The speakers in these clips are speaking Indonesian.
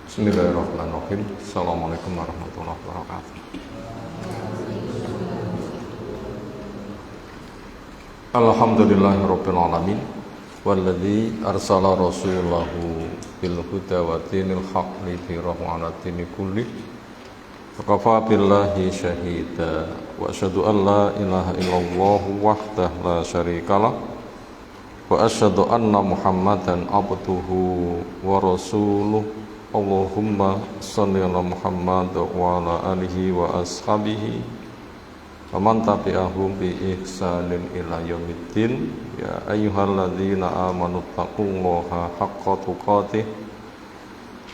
Bismillahirrahmanirrahim. Assalamualaikum warahmatullahi wabarakatuh. Alhamdulillahirabbil alamin walladzi arsala rasulahu bil huda wa dinil haqq lidhirahu 'ala dini kullih. Fakafa billahi syahida wa asyhadu an la ilaha illallah wahdahu la syarikalah wa asyhadu anna Muhammadan abduhu wa rasuluh. Allahumma shalli ala Muhammad wa ala alihi wa ashabihi wa man tabi'ahum bi ihsanin ila yaumiddin. Ya ayyuhalladzina amanu taqullaha haqqa tuqatih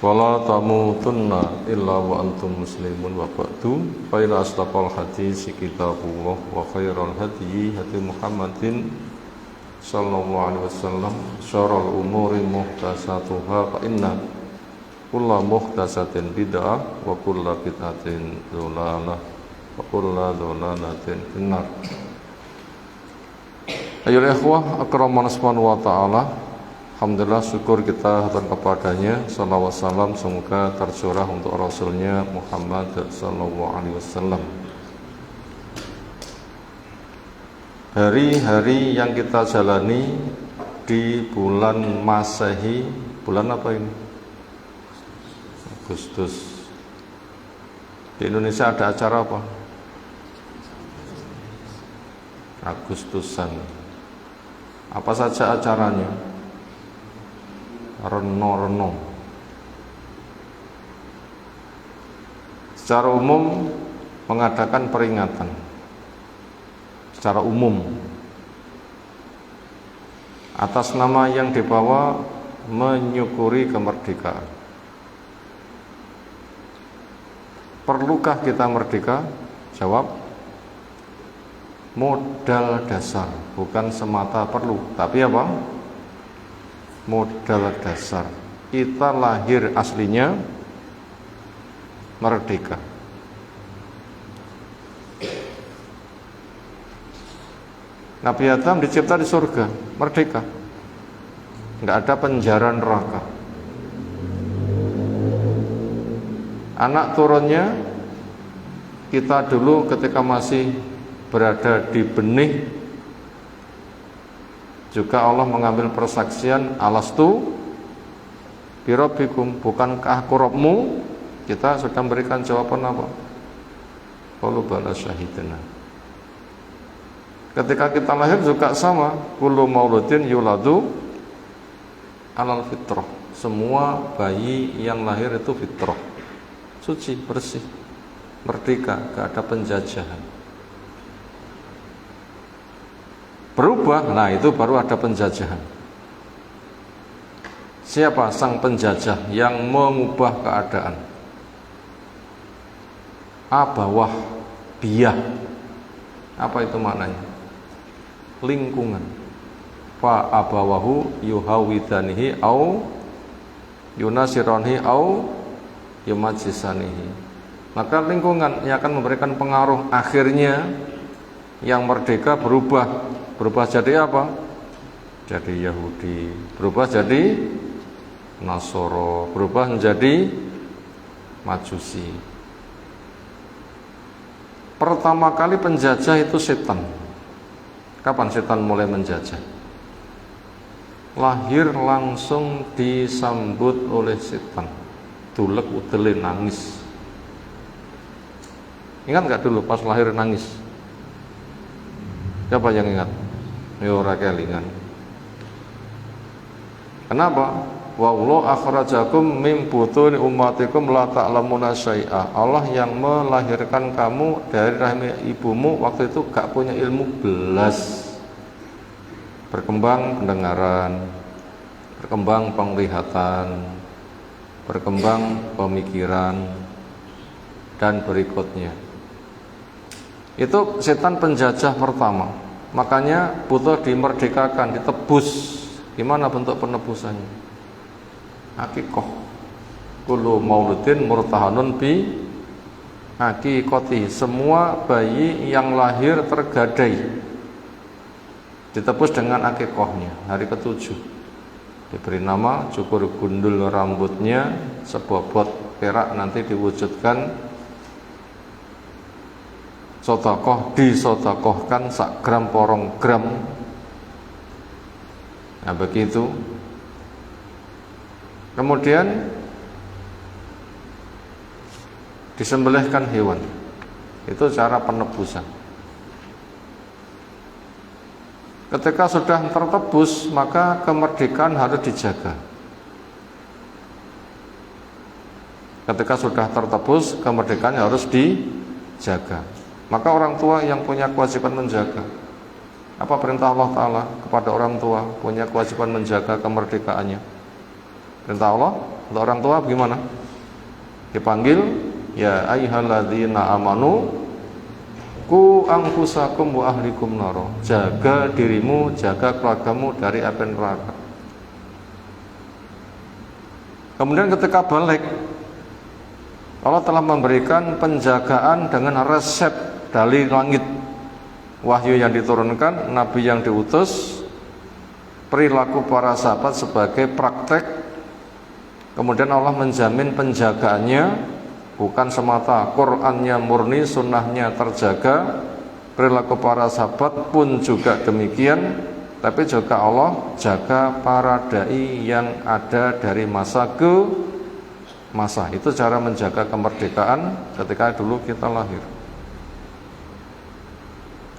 wa la tamutunna illa wa antum muslimun wa ba'du. Fa inna asdaqal hadits kitabullah wa khairal hadyi hadi Muhammadin sallallahu alaihi wasallam, syarrul umuri muhdatsatuha fa inna kulla muhdatsatin bid'ah wa kulla bid'atin dhalalah wa kulla dhalalatin finnar. Ayo ikhwah akraman subhanahu wa ta'ala, alhamdulillah syukur kita hatur kepadanya. Shalawat salam semoga tercurah untuk Rasulnya Muhammad sallallahu alaihi wasallam. Hari-hari yang kita jalani di bulan Masehi, bulan apa ini? Agustus. Di Indonesia ada acara apa? Agustusan. Apa saja acaranya? Reno-reno. Secara umum mengadakan peringatan secara umum atas nama yang dibawa menyukuri kemerdekaan. Perlukah kita merdeka? Jawab, modal dasar, bukan semata perlu, tapi apa? Modal dasar. Kita lahir aslinya merdeka. Nabi Adam dicipta di surga, merdeka. Enggak ada penjara neraka. Anak turunnya kita dulu ketika masih berada di benih, juga Allah mengambil persaksian, alastu birabbikum, bukankah aku Rabbmu? Kita sudah memberikan jawaban apa? Qalu bala syahidna. Ketika kita lahir juga sama, kullu mauludin yuladu alal fitrah. Semua bayi yang lahir itu fitrah, suci, bersih, merdeka, gak ada penjajahan. Berubah, nah itu baru ada penjajahan. Siapa sang penjajah yang mengubah keadaan? Abawah biyah. Apa itu maknanya? Lingkungan. Fa abawahu yuhawidanihi au yunasiranihi au yumajisanihi. Maka lingkungan yang akan memberikan pengaruh. Akhirnya yang merdeka berubah jadi apa? Jadi Yahudi, berubah jadi Nasoro, berubah menjadi Majusi. Pertama kali penjajah itu setan. Kapan setan mulai menjajah? Lahir langsung disambut oleh setan. Tulek udele nangis. Ingat gak dulu pas lahir nangis? Siapa yang ingat? Ora kelingan. Kenapa? Wallahu akhrajakum min butuni ummatikum la ta'lamuna syai'a. Allah yang melahirkan kamu dari rahim ibumu waktu itu gak punya ilmu belas. Berkembang pendengaran, berkembang penglihatan, berkembang pemikiran, dan berikutnya. Itu setan penjajah pertama. Makanya butuh dimerdekakan, ditebus. Gimana bentuk penebusannya? Akikoh. Kullu mauludin murtahanun bi akikoti. Semua bayi yang lahir tergadai ditebus dengan akikohnya, hari ke-7. diberi nama, cukur gundul rambutnya, sebobot perak nanti diwujudkan sodakoh, disodakohkan sak gram porong gram. Nah begitu. Kemudian disembelihkan hewan. Itu cara penebusan. Ketika sudah tertebus, maka kemerdekaan harus dijaga. Ketika sudah tertebus, kemerdekaan harus dijaga. Maka orang tua yang punya kewajiban menjaga. Apa perintah Allah Ta'ala kepada orang tua? Punya kewajiban menjaga kemerdekaannya. Perintah Allah untuk orang tua bagaimana? Dipanggil, ya ayyuhalladzina amanu ku anfusakum wa ahlikum naro. Jaga dirimu, jaga keluargamu dari api neraka. Kemudian ketika balik, Allah telah memberikan penjagaan dengan resep dari langit. Wahyu yang diturunkan, nabi yang diutus, perilaku para sahabat sebagai praktek. Kemudian Allah menjamin penjagaannya. Bukan semata Qur'annya murni, sunnahnya terjaga, perilaku para sahabat pun juga demikian, tapi juga Allah jaga para da'i yang ada dari masa ke masa. Itu cara menjaga kemerdekaan ketika dulu kita lahir.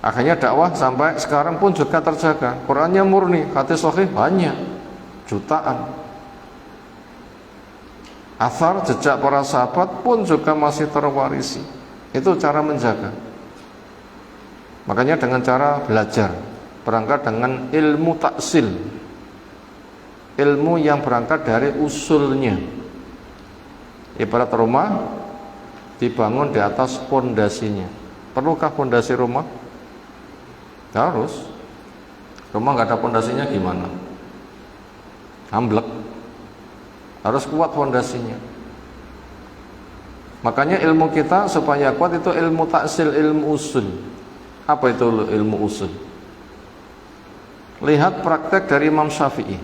Akhirnya dakwah sampai sekarang pun juga terjaga. Qur'annya murni, hadis sahih banyak, jutaan. Athar jejak para sahabat pun juga masih terwarisi. Itu cara menjaga. Makanya dengan cara belajar, berangkat dengan ilmu taksil, ilmu yang berangkat dari usulnya. Ibarat rumah dibangun di atas fondasinya. Perlukah fondasi rumah? Harus. Rumah nggak ada fondasinya gimana? Amblek. Harus kuat fondasinya. Makanya ilmu kita supaya kuat itu ilmu taksil, ilmu usul. Apa itu ilmu usul? Lihat praktek dari Imam Syafi'i.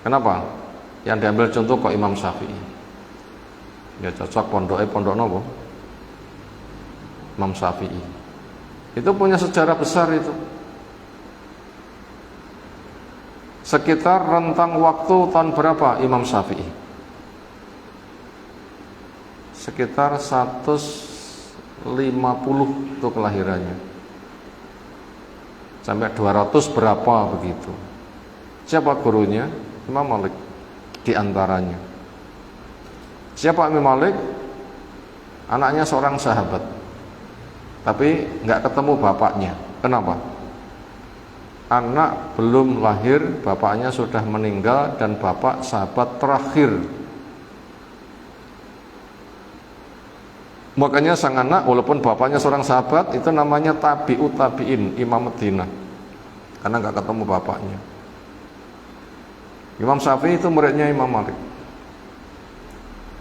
Kenapa? Yang diambil contoh kok Imam Syafi'i? Ya cocok pondok nopo? Imam Syafi'i. Itu punya sejarah besar itu. Sekitar rentang waktu tahun berapa Imam Syafi'i? Sekitar 150 itu kelahirannya. Sampai 200 berapa begitu. Siapa gurunya? Imam Malik di antaranya. Siapa Imam Malik? Anaknya seorang sahabat. Tapi nggak ketemu bapaknya. Kenapa? Anak belum lahir, bapaknya sudah meninggal, dan bapak sahabat terakhir. Makanya sang anak, walaupun bapaknya seorang sahabat, itu namanya tabi'ut tabi'in, Imam Madinah, karena nggak ketemu bapaknya. Imam Syafi'i itu muridnya Imam Malik.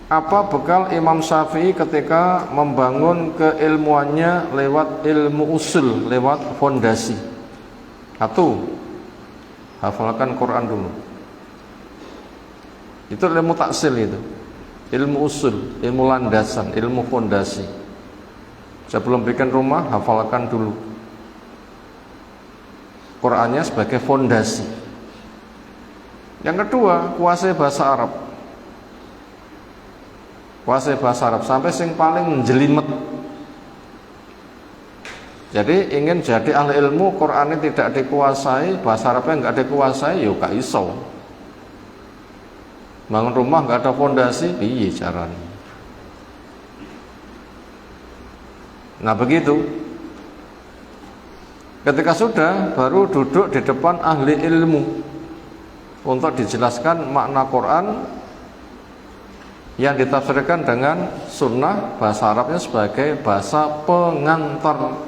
Apa bekal Imam Syafi'i ketika membangun keilmuannya lewat ilmu usul, lewat fondasi? Satu, hafalkan Quran dulu. Itu ilmu taksil itu. Ilmu usul, ilmu landasan, ilmu fondasi. Sebelum bikin rumah, hafalkan dulu Qurannya sebagai fondasi. Yang kedua, kuasai bahasa Arab. Kuasai bahasa Arab sampai sing paling menjelimet. Jadi ingin jadi ahli ilmu, Qurannya tidak dikuasai, bahasa Arabnya nggak dikuasai, yuk gak iso. Bangun rumah nggak ada fondasi, piye caranya? Nah begitu. Ketika sudah, baru duduk di depan ahli ilmu untuk dijelaskan makna Quran yang ditafsirkan dengan sunnah, bahasa Arabnya sebagai bahasa pengantar.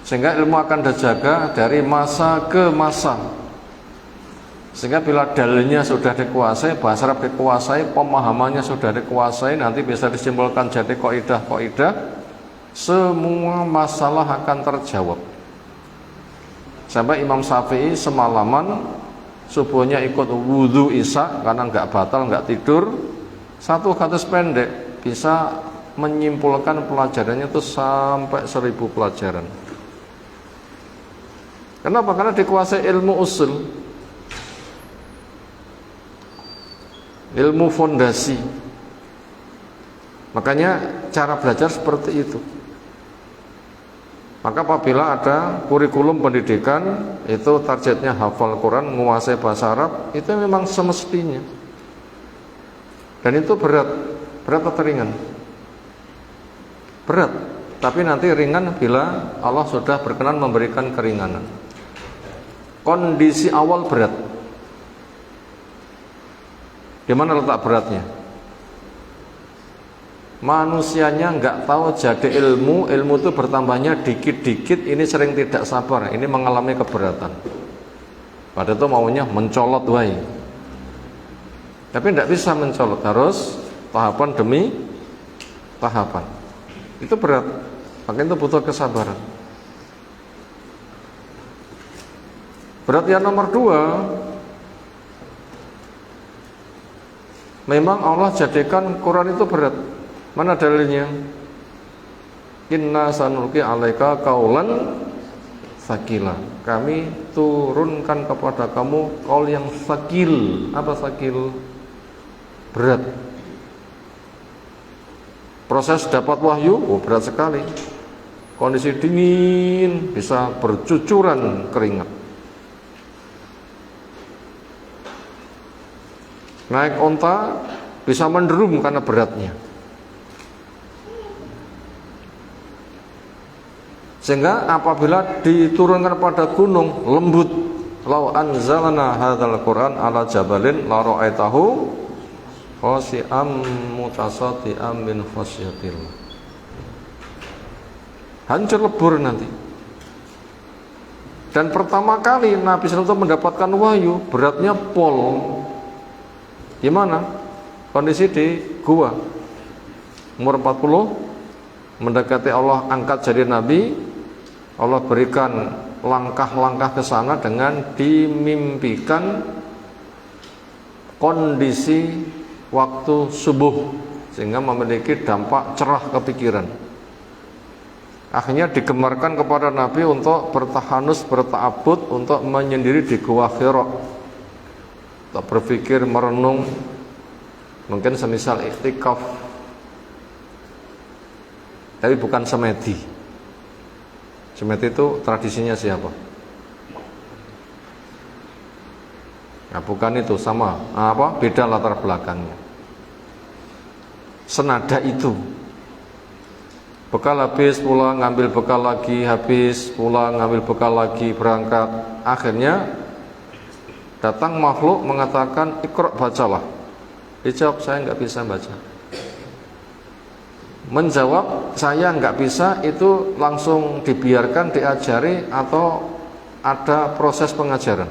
Sehingga ilmu akan dijaga dari masa ke masa. Sehingga bila dalilnya sudah dikuasai, bahasa Arab dikuasai, pemahamannya sudah dikuasai, nanti bisa disimpulkan jadi kaidah-kaidah, semua masalah akan terjawab. Sampai Imam Syafi'i semalaman subuhnya ikut wudhu isya karena nggak batal, nggak tidur. Satu hadis pendek bisa menyimpulkan pelajarannya itu sampai 1000 pelajaran. Kenapa? Karena dikuasai ilmu usul, ilmu fondasi. Makanya cara belajar seperti itu. Maka apabila ada kurikulum pendidikan itu targetnya hafal Quran, menguasai bahasa Arab, itu memang semestinya. Dan itu berat atau ringan? Berat, tapi nanti ringan bila Allah sudah berkenan memberikan keringanan. Kondisi awal berat. Di mana letak beratnya? Manusianya nggak tahu jadi ilmu itu bertambahnya dikit-dikit, ini sering tidak sabar, ini mengalami keberatan. Padahal itu maunya mencolot wae. Tapi tidak bisa mencolot, harus tahapan demi tahapan. Itu berat, makanya itu butuh kesabaran. Berat yang nomor 2, memang Allah jadikan Quran itu berat. Mana dalilnya? Inna sanulqi alaika qaulan tsaqila. Kami turunkan kepada kamu qaul yang tsaqil. Apa tsaqil? Berat. Proses dapat wahyu, berat sekali. Kondisi dingin, bisa bercucuran keringat. Naik onta bisa menderum karena beratnya. Sehingga apabila diturunkan pada gunung lembut, lau anzalna hadzal Qur'an ala jabalin la ra'aitahu khashi'am mutasaddiam min khasyatillah. Hancur lebur nanti. Dan pertama kali Nabi SAW mendapatkan wahyu, beratnya pol. Gimana? Kondisi di gua. Umur 40, mendekati Allah, angkat jadi Nabi. Allah berikan langkah-langkah ke sana dengan dimimpikan kondisi waktu subuh, sehingga memiliki dampak cerah kepikiran. Akhirnya digemarkan kepada Nabi untuk bertahanus, berta'abud, untuk menyendiri di Gua Hira, untuk berpikir, merenung, mungkin semisal iktikaf, tapi bukan semedi. Semedi itu tradisinya siapa? Nah, bukan itu, sama apa? Beda latar belakangnya. Senada itu. Bekal habis, pulang, ngambil bekal lagi, habis, pulang, ngambil bekal lagi, berangkat. Akhirnya datang makhluk mengatakan, "Iqra, bacalah." Dijawab, "Saya nggak bisa baca." Menjawab, "Saya nggak bisa," itu langsung dibiarkan, diajari, atau ada proses pengajaran?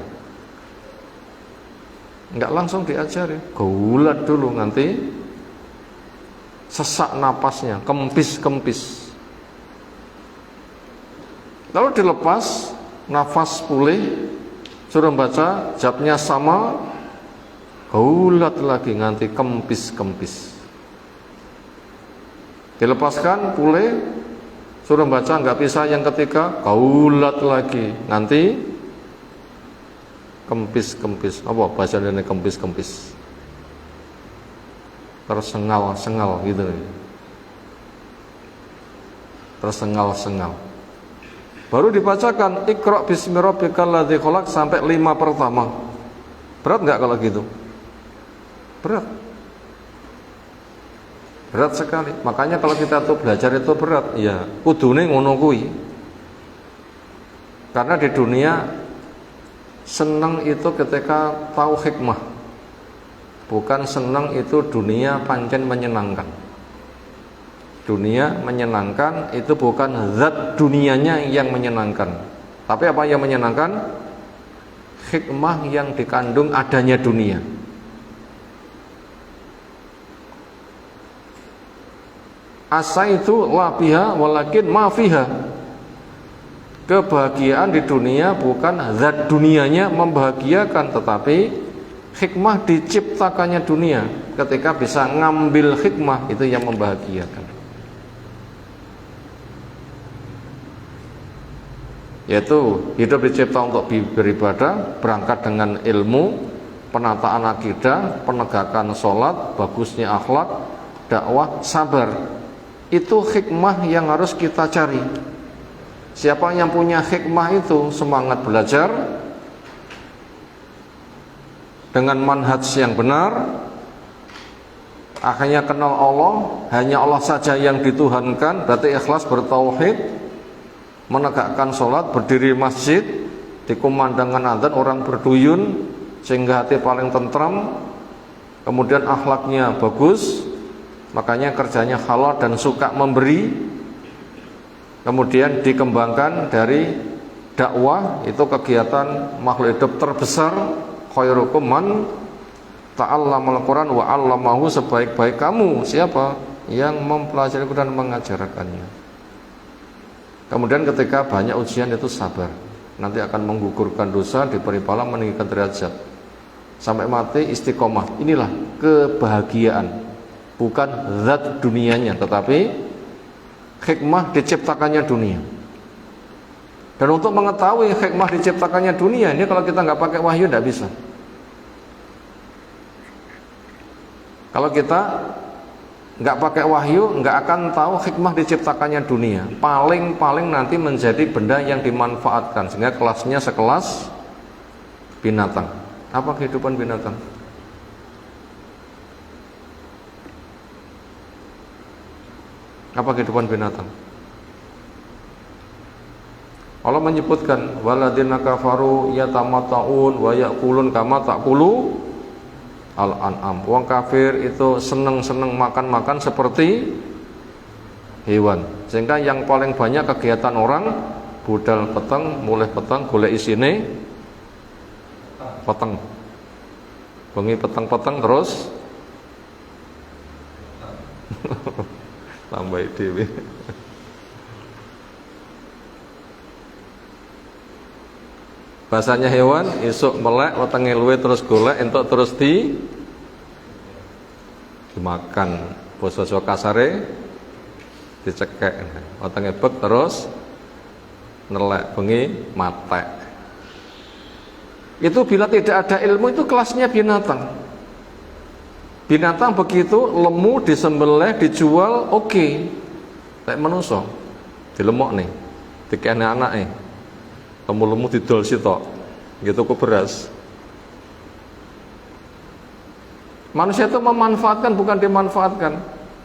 Nggak langsung diajari, gulat dulu, nanti sesak napasnya, kempis. Lalu dilepas, nafas pulih, suruh baca, jawabnya sama, gulat lagi, nanti kempis. Dilepaskan, pulih, suruh baca, nggak bisa, yang ketiga, gulat lagi, nanti kempis. Apa bahasa Indonesia kempis? Tersengal gitu. Tersengal. Baru dibacakan Iqra bismi rabbikal ladzi khalaq sampai 5 pertama. Berat nggak kalau gitu? Berat sekali. Makanya kalau kita tuh belajar itu berat, ya kudune ngono kuwi. Karena di dunia senang itu ketika tahu hikmah. Bukan senang itu dunia pancen menyenangkan. Dunia menyenangkan itu bukan zat dunianya yang menyenangkan. Tapi apa yang menyenangkan? Hikmah yang dikandung adanya dunia. Asa itu la biha walakin ma fiha. Kebahagiaan di dunia bukan zat dunianya membahagiakan, tetapi hikmah diciptakannya dunia. Ketika bisa ngambil hikmah, itu yang membahagiakan. Yaitu hidup dicipta untuk beribadah, berangkat dengan ilmu, penataan akidah, penegakan sholat, bagusnya akhlak, dakwah, sabar. Itu hikmah yang harus kita cari. Siapa yang punya hikmah itu semangat belajar dengan manhaj yang benar, akhirnya kenal Allah, hanya Allah saja yang dituhankan, berarti ikhlas bertauhid, menegakkan sholat, berdiri masjid, dikumandangkan adzan, orang berduyun sehingga hati paling tentram, kemudian akhlaknya bagus, makanya kerjanya halal dan suka memberi. Kemudian dikembangkan dari dakwah, itu kegiatan makhluk hidup terbesar, khairukum man ta'allamal Qur'an wa 'allamahu, sebaik-baik kamu siapa yang mempelajari dan mengajarkannya. Kemudian ketika banyak ujian itu sabar, nanti akan menggugurkan dosa, diberi pahala, meninggikan derajat sampai mati istiqomah. Inilah kebahagiaan, bukan zat dunianya, tetapi hikmah diciptakannya dunia. Dan untuk mengetahui hikmah diciptakannya dunia ini, kalau kita nggak pakai wahyu tidak bisa. Kalau kita nggak pakai wahyu, nggak akan tahu hikmah diciptakannya dunia. Paling nanti menjadi benda yang dimanfaatkan, sehingga kelasnya sekelas binatang. Apa kehidupan binatang? Apa kehidupan binatang? Allah menyebutkan waladina kafaru yatamatta'un wa ya'kulun kama ta'kulu al-an'am. Wong kafir itu seneng-seneng makan-makan seperti hewan. Sehingga yang paling banyak kegiatan orang budal peteng, mulih peteng, golek isine peteng. Bengi peteng-peteng terus tambah dhewe. Bahasanya hewan, esuk melek, wetenge luwe terus golek, entuk terus dimakan. Basa kasare dicekek. Wetenge bek terus nelek, bengi matek. Itu bila tidak ada ilmu, itu kelasnya binatang. Binatang begitu lemu disembelih dijual oke. Kayak manusia dilemok nih, dikene anake. Lemu-lemu didol sitok. Gitu ku beras. Manusia itu memanfaatkan bukan dimanfaatkan.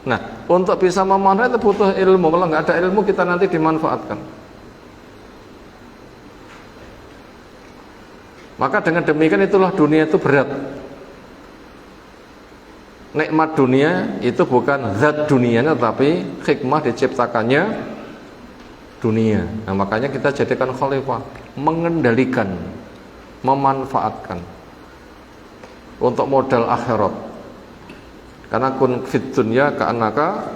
Nah, untuk bisa memanfaatkan itu butuh ilmu. Kalau nggak ada ilmu kita nanti dimanfaatkan. Maka dengan demikian itulah dunia itu berat. Nikmat dunia itu bukan zat dunianya, tapi hikmah diciptakannya dunia. Nah, makanya kita jadikan khalifah, mengendalikan, memanfaatkan untuk modal akhirat. Karena kun fit dunya ka'annaka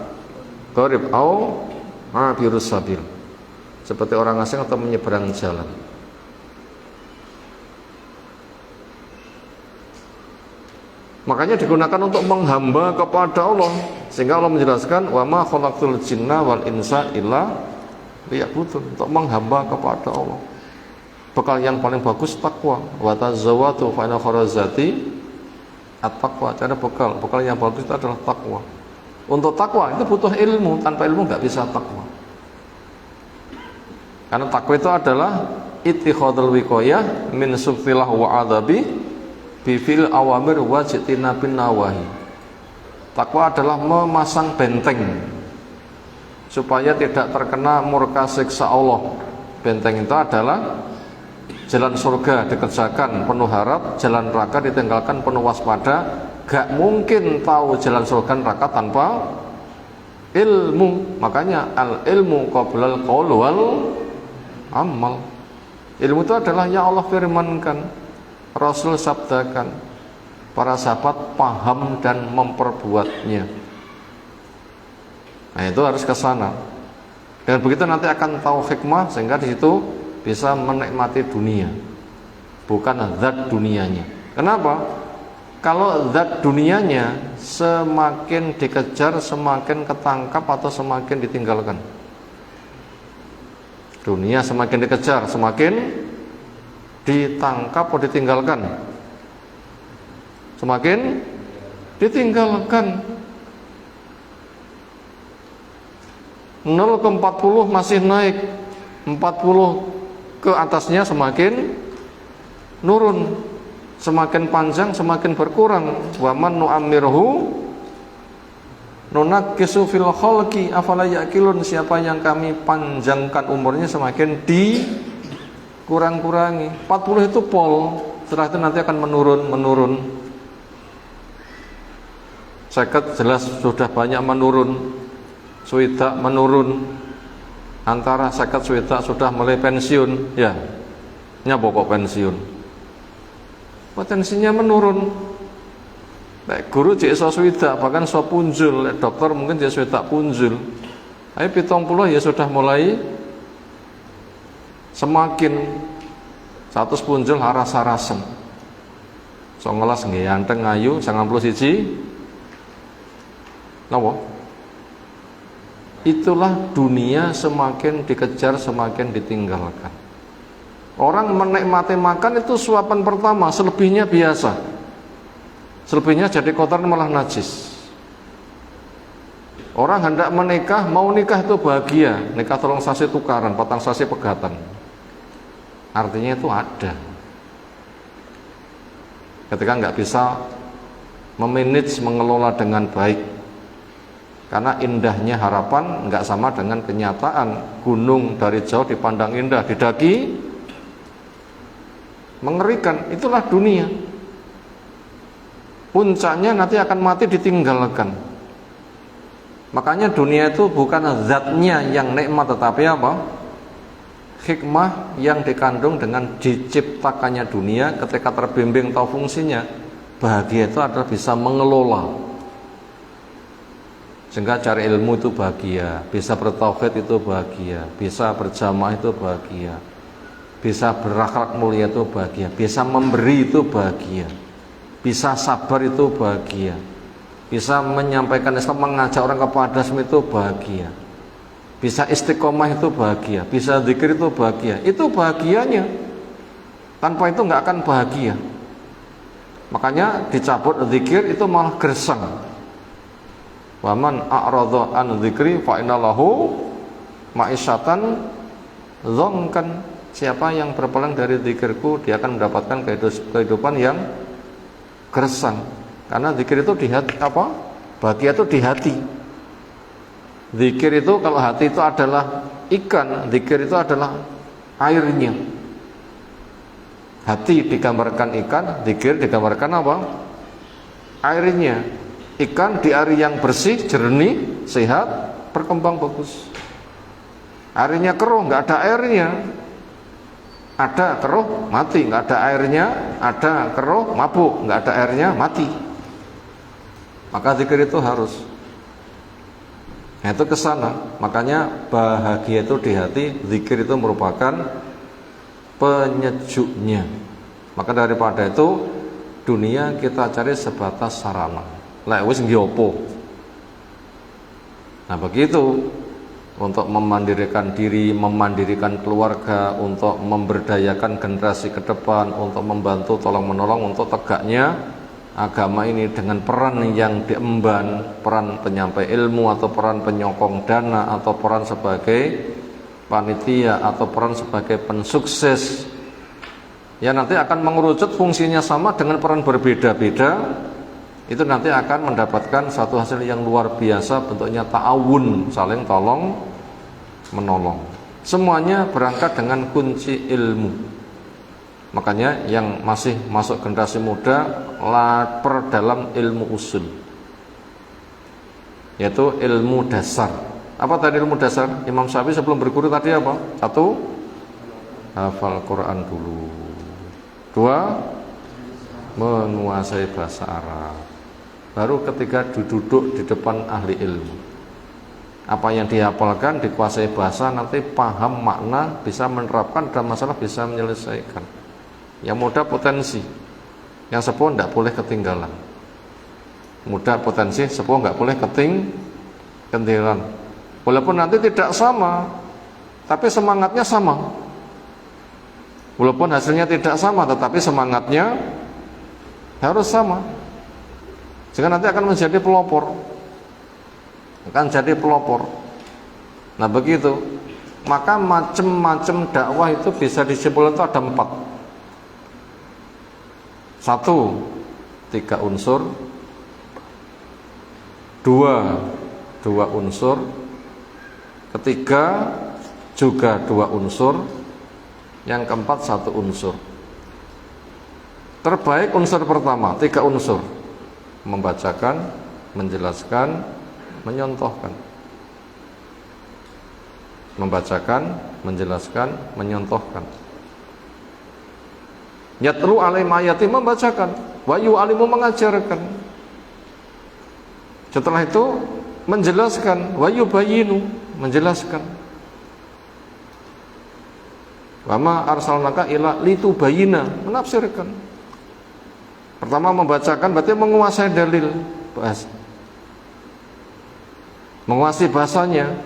gharib au abirus sabil, seperti orang asing atau menyeberang jalan. Makanya digunakan untuk menghamba kepada Allah, sehingga Allah menjelaskan wa ma khalaqtul jinna wal insa illa liya'budun, untuk menghamba kepada Allah. Bekal yang paling bagus takwa. Wa tazawwatu fa inna khairaz zati at-taqwa. Cara bekal yang bagus itu adalah takwa. Untuk takwa itu butuh ilmu, tanpa ilmu nggak bisa takwa. Karena takwa itu adalah ittikhadul wiqayah min suftilah wa adabi bifil awamir wajtinabin nawahi. Takwa adalah memasang benteng supaya tidak terkena murka siksa Allah. Benteng itu adalah jalan surga dikerjakan penuh harap, jalan neraka ditinggalkan penuh waspada. Gak mungkin tahu jalan surga neraka tanpa ilmu. Makanya al ilmu qablal qaul wal amal. Ilmu itu adalah yang Allah firmankan, Rasul sabdakan, para sahabat paham dan memperbuatnya. Nah, itu harus ke sana. Dengan begitu nanti akan tahu hikmah, sehingga di situ bisa menikmati dunia, bukan zat dunianya. Kenapa? Kalau zat dunianya semakin dikejar, semakin ketangkap atau semakin ditinggalkan. Dunia semakin dikejar, semakin ditangkap atau ditinggalkan. Semakin ditinggalkan. 0 ke 40 masih naik, 40 ke atasnya semakin nurun. Semakin panjang semakin berkurang. Wa man nu'ammirhu nunakkisu fil khalqi afala yaqilun. Siapa yang kami panjangkan umurnya semakin dikurang-kurangi. 40 itu pol, setelah itu nanti akan menurun. 50 jelas sudah banyak menurun. Swidak menurun. Antara 50 swidak sudah mulai pensiun, ya. Nyapa kok pensiun? Potensinya menurun. Nek guru cek iso swidak, bahkan iso punjul, nek dokter mungkin cek swidak punjul. Ayo 70 ya sudah mulai semakin 100 punjul haras-harasen. 19 nggih anteng ayu, 91 napa? Itulah dunia semakin dikejar semakin ditinggalkan. Orang menikmati makan itu suapan pertama, selebihnya biasa. Selebihnya jadi kotor malah najis. Orang hendak menikah, mau nikah itu bahagia. Nikah tolong sasi tukaran, patang sasi pegatan. Artinya itu ada. Ketika nggak bisa memanage, mengelola dengan baik. Karena indahnya harapan nggak sama dengan kenyataan. Gunung dari jauh dipandang indah, didaki mengerikan. Itulah dunia. Puncaknya nanti akan mati ditinggalkan. Makanya dunia itu bukan zatnya yang nikmat, tetapi apa? Hikmah yang dikandung dengan diciptakannya dunia. Ketika terbimbing tahu fungsinya, bahagia itu adalah bisa mengelola. Sehingga cari ilmu itu bahagia, bisa bertauhid itu bahagia, bisa berjamaah itu bahagia, bisa berakhlak mulia itu bahagia, bisa memberi itu bahagia, bisa sabar itu bahagia, bisa menyampaikan Islam, mengajak orang kepada Islam itu bahagia, bisa istiqomah itu bahagia, bisa zikir itu bahagia. Itu bahagianya. Tanpa itu nggak akan bahagia. Makanya dicabut zikir itu malah gersang. Waman a'radha an dzikri fa innalahu ma'isyatan dzonkan. Siapa yang berpaling dari zikirku, dia akan mendapatkan kehidupan yang gersang. Karena zikir itu di hati apa? Bahagia itu di hati. Zikir itu kalau hati itu adalah ikan, zikir itu adalah airnya. Hati digambarkan ikan, zikir digambarkan apa? Airnya. Ikan di air yang bersih, jernih, sehat, berkembang bagus. Airnya keruh, nggak ada airnya. Ada keruh, mati, nggak ada airnya. Ada keruh, mabuk, nggak ada airnya, mati. Maka zikir itu harus. Nah, itu kesana. Makanya bahagia itu di hati, zikir itu merupakan penyejuknya. Maka daripada itu, dunia kita cari sebatas sarana. Lek wis ngyopo. Nah begitu, untuk memandirikan diri, memandirikan keluarga, untuk memberdayakan generasi ke depan, untuk membantu tolong menolong untuk tegaknya agama ini dengan peran yang diemban, peran penyampai ilmu atau peran penyokong dana atau peran sebagai panitia atau peran sebagai pensukses. Ya nanti akan mengerucut fungsinya sama dengan peran berbeda-beda. Itu nanti akan mendapatkan satu hasil yang luar biasa, bentuknya ta'awun, saling tolong menolong. Semuanya berangkat dengan kunci ilmu. Makanya yang masih masuk generasi muda lapar dalam ilmu usul, yaitu ilmu dasar. Apa tadi ilmu dasar? Imam Syafi'i sebelum berguru tadi apa? 1, hafal Quran dulu. 2, menguasai bahasa Arab. Baru ketiga duduk di depan ahli ilmu. Apa yang dihafalkan, dikuasai bahasa, nanti paham makna, bisa menerapkan dan masalah bisa menyelesaikan. Yang muda potensi, yang sepuh tidak boleh ketinggalan. Muda potensi, sepuh nggak boleh ketinggalan. Walaupun nanti tidak sama, tapi semangatnya sama. Walaupun hasilnya tidak sama, tetapi semangatnya harus sama. Sehingga nanti akan menjadi pelopor. Akan jadi pelopor. Nah begitu. Maka macam-macam dakwah itu bisa disimpulkan itu ada 4. 1, 3 unsur. 2 unsur. Ketiga juga 2 unsur. Yang keempat 1 unsur. Terbaik unsur pertama, 3 unsur. Membacakan, menjelaskan, menyontohkan. Membacakan, menjelaskan, menyontohkan. Yatlu alaihim ayati, membacakan, wa yu'alimu, mengajarkan. Setelah itu menjelaskan, wa yubayyinu, menjelaskan. Wa ma arsalnaka illa litubayyina, menafsirkan. Pertama membacakan berarti menguasai dalil bahasa, menguasai bahasanya.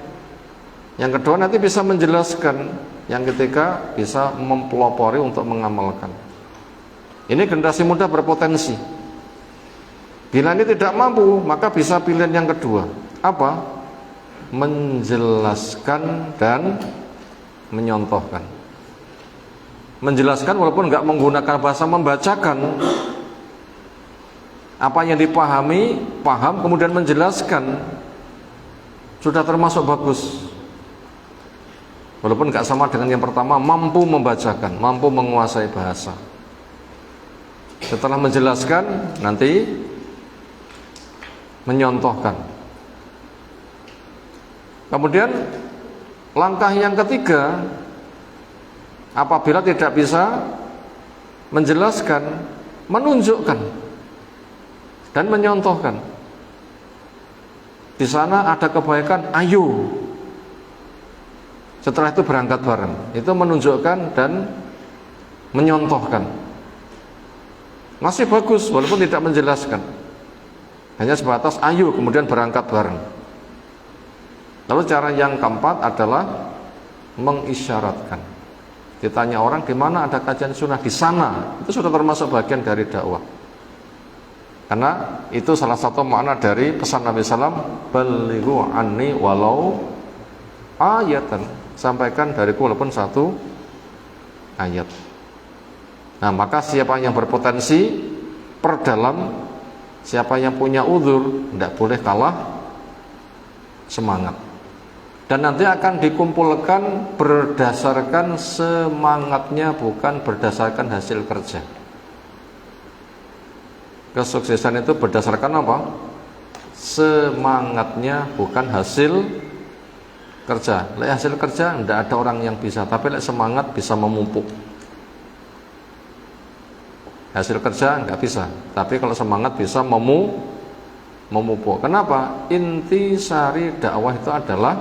Yang kedua nanti bisa menjelaskan. Yang ketiga bisa mempelopori untuk mengamalkan. Ini generasi muda berpotensi. Bila ini tidak mampu, maka bisa pilihan yang kedua. Apa? Menjelaskan dan menyontohkan. Menjelaskan walaupun nggak menggunakan bahasa, membacakan apa yang dipahami, paham, kemudian menjelaskan, sudah termasuk bagus. Walaupun nggak sama dengan yang pertama, mampu membacakan, mampu menguasai bahasa. Setelah menjelaskan, nanti menyontohkan. Kemudian langkah yang ketiga, apabila tidak bisa menjelaskan, menunjukkan dan menyontohkan. Di sana ada kebaikan, ayo. Setelah itu berangkat bareng. Itu menunjukkan dan menyontohkan. Masih bagus walaupun tidak menjelaskan. Hanya sebatas ayo, kemudian berangkat bareng. Lalu cara yang keempat adalah mengisyaratkan. Ditanya orang di mana ada kajian sunnah, di sana. Itu sudah termasuk bagian dari dakwah. Karena itu salah satu makna dari pesan Nabi SAW, balighu anni walau ayatan, sampaikan dariku walaupun 1 ayat. Nah maka siapa yang berpotensi perdalam, siapa yang punya uzur, tidak boleh kalah semangat. Dan nanti akan dikumpulkan berdasarkan semangatnya, bukan berdasarkan hasil kerja. Kesuksesan itu berdasarkan apa? Semangatnya, bukan hasil kerja. Lek hasil kerja tidak ada orang yang bisa, tapi lek semangat bisa memupuk. Hasil kerja nggak bisa, tapi kalau semangat bisa memupuk. Kenapa? Inti sari dakwah itu adalah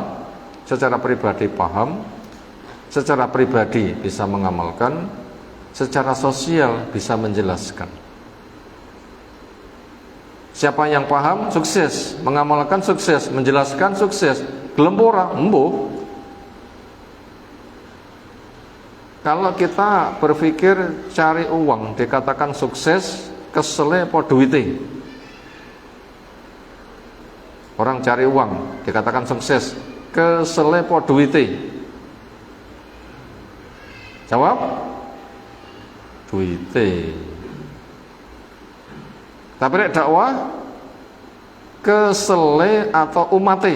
secara pribadi paham, secara pribadi bisa mengamalkan, secara sosial bisa menjelaskan. Siapa yang paham, sukses. Mengamalkan, sukses. Menjelaskan, sukses. Gelempora, embuh. Kalau kita berpikir cari uang, dikatakan sukses, kesele po duite. Orang cari uang, dikatakan sukses, kesele po duite. Jawab? Duite. Tapi nek dakwah kesele atau umate?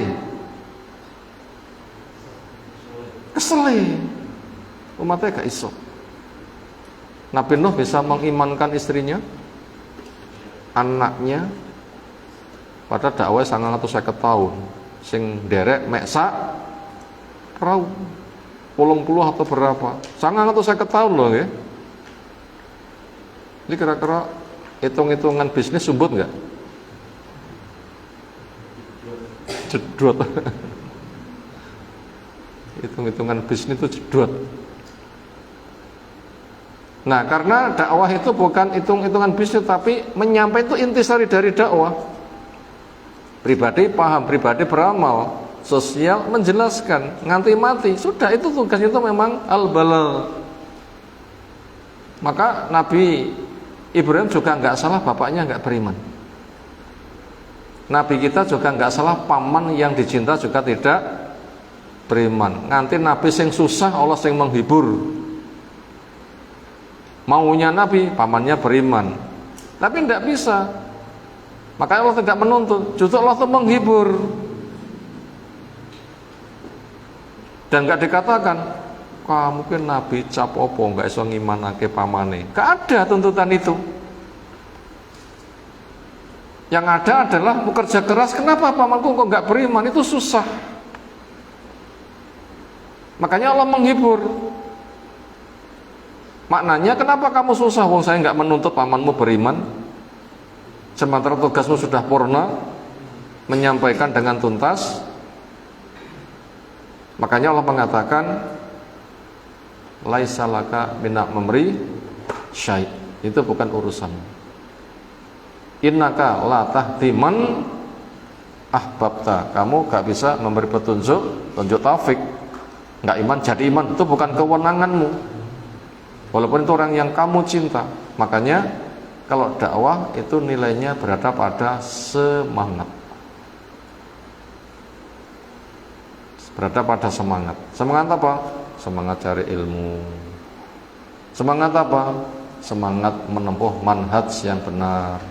Kesele. Umatnya gak iso. Nabi Nuh bisa mengimankan istrinya, anaknya, pada dakwah 950 tahun. Sing derek mek sak perahu 80 atau berapa? 950 tahun loh ya. Ini kira-kira hitung-hitungan bisnis sumbut nggak? Jedot. hitung-hitungan bisnis itu jedot. Nah, karena dakwah itu bukan hitung-hitungan bisnis, tapi menyampaikan itu intisari dari dakwah. Pribadi paham, pribadi beramal, sosial menjelaskan, nganti mati. Sudah, itu tugas itu memang al-balagh. Maka Nabi Ibrahim juga nggak salah, bapaknya nggak beriman. Nabi kita juga nggak salah, paman yang dicinta juga tidak beriman. Nganti Nabi sing susah, Allah sing menghibur. Maunya Nabi, pamannya beriman, tapi tidak bisa. Makanya Allah tidak menuntut, justru Allah itu menghibur. Dan nggak dikatakan, kamu mungkin Nabi cap opo nggak iso ngimanake pamane. Nggak ada tuntutan itu. Yang ada adalah bekerja keras. Kenapa pamanku kok nggak beriman? Itu susah. Makanya Allah menghibur. Maknanya, kenapa kamu susah? Wong saya nggak menuntut pamanmu beriman. Sementara tugasmu sudah purna, menyampaikan dengan tuntas. Makanya Allah mengatakan, laisa laka minak memberi syai'. Itu bukan urusan. Innaka la tahdi man ahbabta. Kamu gak bisa memberi petunjuk, tunjuk taufik. Nggak iman jadi iman, itu bukan kewenanganmu. Walaupun itu orang yang kamu cinta. Makanya kalau dakwah itu nilainya berada pada semangat. Berada pada semangat. Semangat apa? Semangat cari ilmu. Semangat apa? Semangat menempuh manhaj yang benar.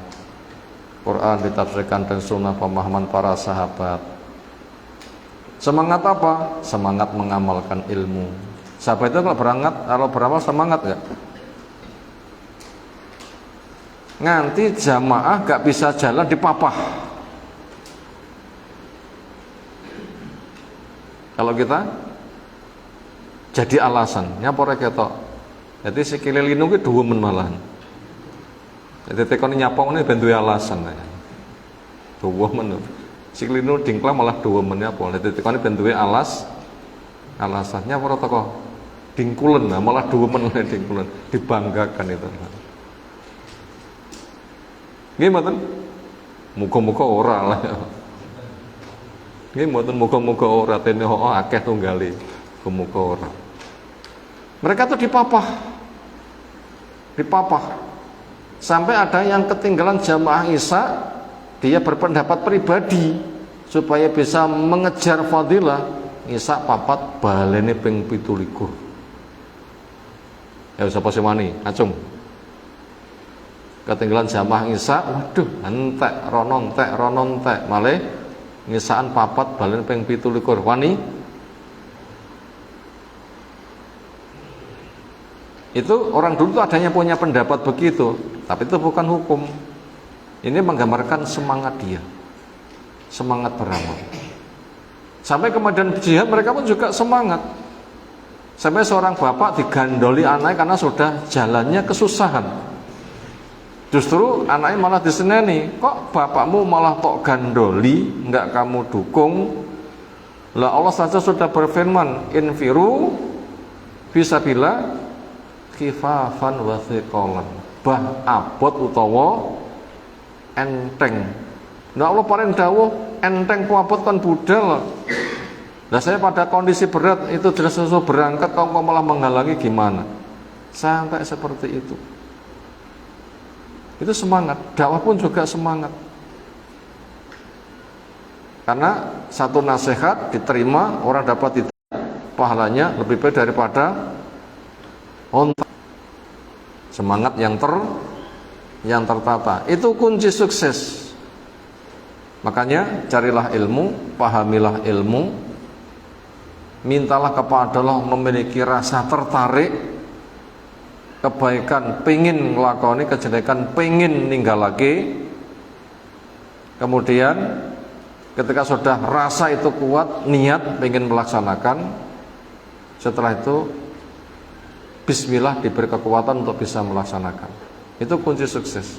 Quran ditafsirkan dengan sunnah pemahaman para sahabat. Semangat apa? Semangat mengamalkan ilmu. Sahabat itu kalau beramal semangat ya. Nganti jamaah gak bisa jalan dipapah. Kalau kita jadi alasan, nyapa ketok. Jadi sikile linu ki duwemen malahan. Jadi tekone nyapong ini bentuk alasan ya. Duwemen. Sikile linu dingklang malah duwemen apa. Jadi tekone bentuke alasannya para tokoh. Dingkulen, malah duwemen dingkulen, dibanggakan itu. Nggih mboten? Muga-muga ora lah. Nggih mboten, muga-muga ora tene akeh tunggale. Muga-muga ora. Mereka tuh dipapah. Sampai ada yang ketinggalan jamaah Isya, dia berpendapat pribadi supaya bisa mengejar fadilah. Isya papat balene ping 17. Ya sapa sing wani, acung. Ketinggalan jamaah Isya, waduh, entek rono entek, malih ngisaan papat balen ping 17. Wani? Itu orang dulu tuh adanya punya pendapat begitu, tapi itu bukan hukum. Ini menggambarkan semangat dia. Semangat beramal. Sampai kemudian jihad mereka pun juga semangat. Sampai seorang bapak digandoli anaknya karena sudah jalannya kesusahan. Justru anaknya malah diseneni, kok bapakmu malah tok gandoli, enggak kamu dukung. Lah Allah saja sudah berfirman, infiru fisabilillah khifafan wa thiqalan. Bah abot utawa enteng. Nah Allah paling dawuh enteng ku abot kan budal. Nah saya pada kondisi berat itu jelas sesuatu berangkat, kau malah menghalangi gimana? Sampai seperti itu. Itu semangat, dakwah pun juga semangat. Karena satu nasihat diterima, orang dapat itu pahalanya lebih baik daripada onta. Semangat yang tertata. Itu kunci sukses. Makanya carilah ilmu, pahamilah ilmu. Mintalah kepada Allah memiliki rasa tertarik, kebaikan pengen ngelakoni, kejelekan pengen ninggal lagi. Kemudian ketika sudah rasa itu kuat, niat pengen melaksanakan, setelah itu bismillah diberi kekuatan untuk bisa melaksanakan. Itu kunci sukses.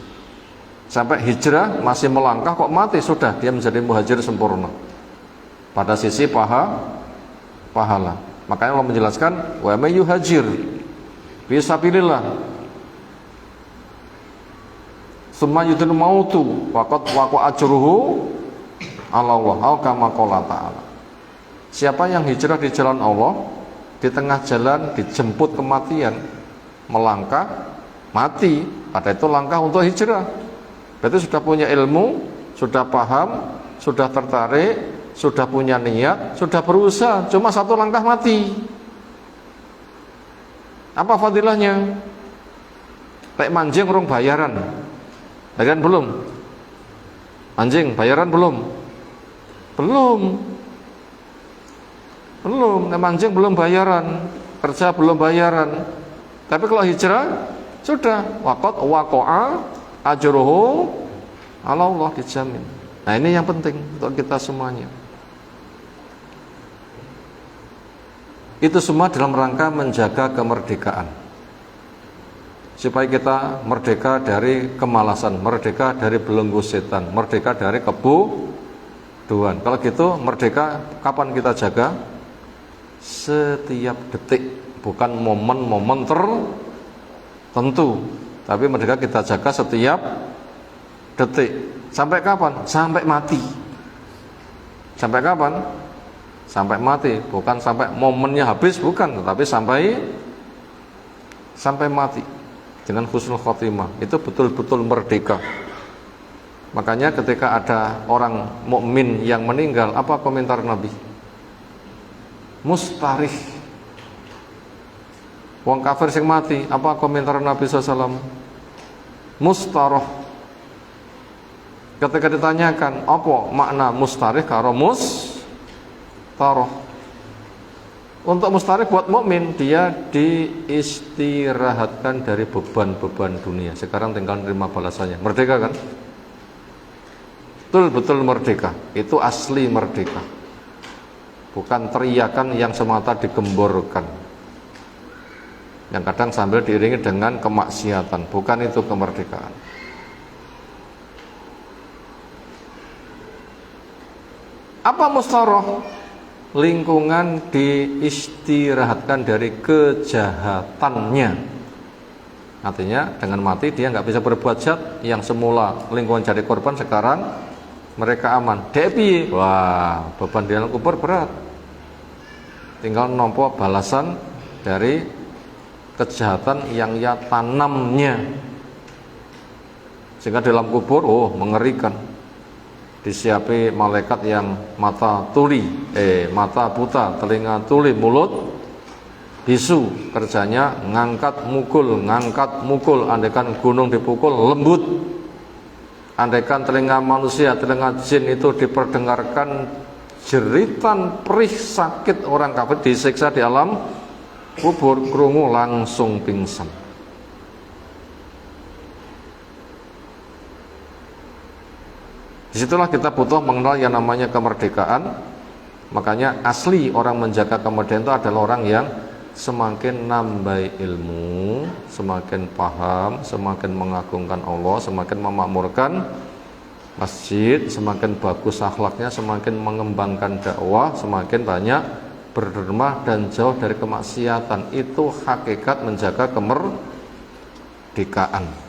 Sampai hijrah masih melangkah kok mati, sudah dia menjadi muhajir sempurna pada sisi pahala. Makanya Allah menjelaskan wa may yuhajir fi sabilillah summa yudril mautu faqad waqa ajruhu ala Allah au kama qala ta'ala. Siapa yang hijrah di jalan Allah, di tengah jalan dijemput kematian, melangkah mati, pada itu langkah untuk hijrah. Berarti sudah punya ilmu, sudah paham, sudah tertarik, sudah punya niat, sudah berusaha, cuma satu langkah mati. Apa fadilahnya? Kayak mancing urung bayaran. Bayaran belum? Mancing bayaran belum? Belum. Belum, mancing belum bayaran, kerja belum bayaran. Tapi kalau hijrah sudah waqat waqa'a ajruhu ala Allah, dijamin. Nah, ini yang penting untuk kita semuanya. Itu semua dalam rangka menjaga kemerdekaan, supaya kita merdeka dari kemalasan, merdeka dari belenggu setan, merdeka dari kebodohan. Kalau gitu merdeka kapan kita jaga? Setiap detik, bukan momen-momen tertentu, tapi merdeka kita jaga setiap detik. Sampai kapan? Sampai mati. Sampai kapan? Sampai mati, bukan sampai momennya habis, bukan, tetapi sampai mati dengan husnul khotimah. Itu betul-betul merdeka. Makanya ketika ada orang mukmin yang meninggal, apa komentar Nabi? Mustarih. Wong kafir sing mati, apa komentar Nabi SAW? Mustaroh. Ketika ditanyakan apa makna mustarih karo mustaroh, untuk mustarih buat mukmin, dia diistirahatkan dari beban-beban dunia. Sekarang tinggal menerima balasannya. Merdeka kan? Betul-betul merdeka. Itu asli merdeka. Bukan teriakan yang semata digemborkan, yang kadang sambil diiringi dengan kemaksiatan. Bukan itu kemerdekaan. Apa mustaroh? Lingkungan diistirahatkan dari kejahatannya. Artinya dengan mati dia nggak bisa berbuat jahat. Yang semula lingkungan jadi korban, sekarang mereka aman. Depi, wah, beban di dalam kubur berat. Tinggal nompo balasan dari kejahatan yang ia tanamnya. Sehingga dalam kubur, mengerikan. Disiapi malaikat yang mata buta, telinga tuli, mulut bisu. Kerjanya ngangkat mukul. Andaikan gunung dipukul, lembut. Andaikan telinga manusia, telinga jin itu diperdengarkan jeritan perih sakit orang kafir disiksa di alam kubur, krungu langsung pingsan. Disitulah kita butuh mengenal yang namanya kemerdekaan. Makanya asli orang menjaga kemerdekaan itu adalah orang yang semakin nambah ilmu, semakin paham, semakin mengagungkan Allah, semakin memakmurkan masjid, semakin bagus akhlaknya, semakin mengembangkan dakwah, semakin banyak berderma dan jauh dari kemaksiatan. Itu hakikat menjaga kemerdekaan.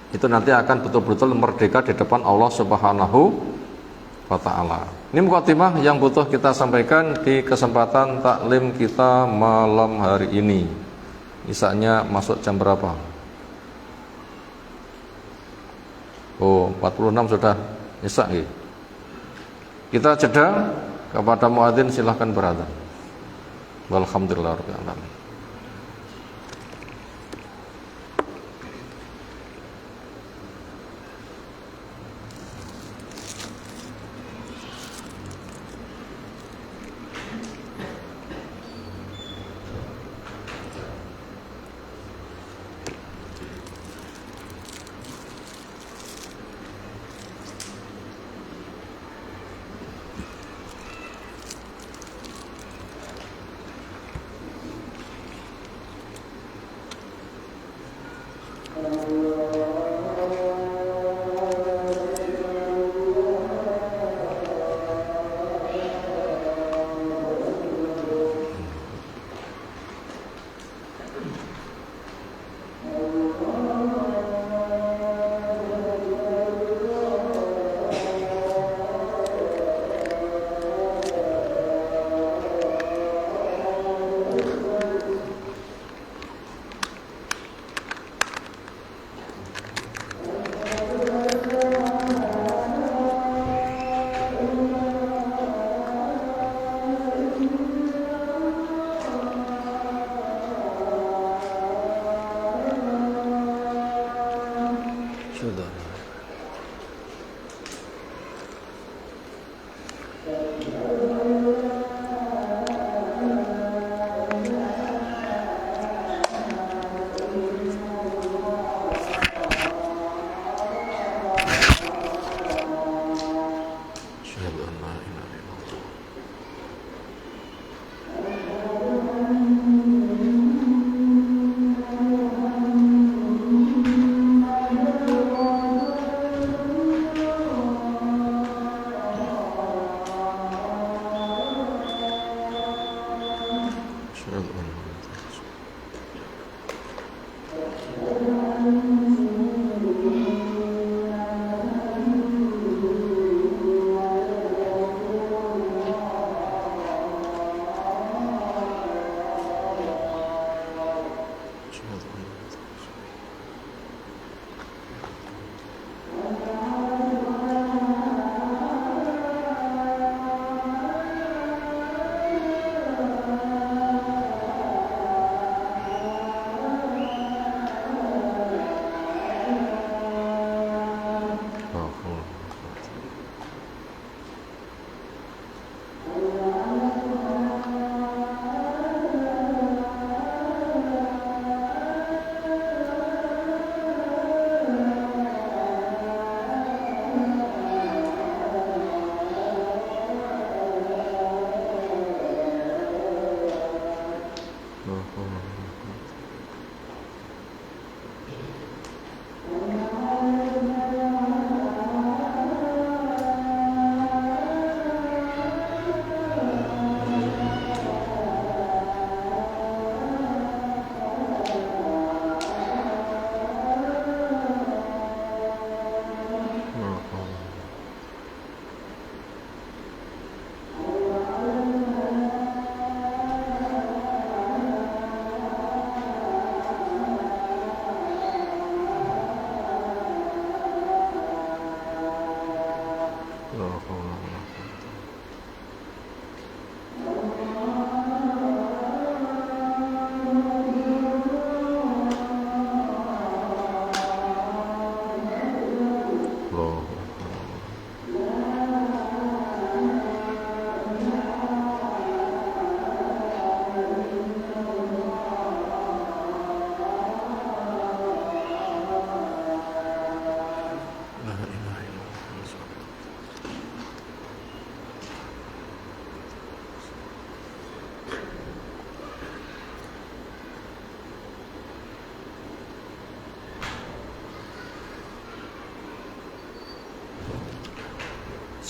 Itu nanti akan betul-betul merdeka di depan Allah Subhanahu wa ta'ala. Ini mukadimah yang butuh kita sampaikan di kesempatan taklim kita malam hari ini. Isanya masuk jam berapa? 46 sudah isak ya. Kita jeda, kepada muadzin silahkan beradzan. Walhamdulillahirabbil alamin.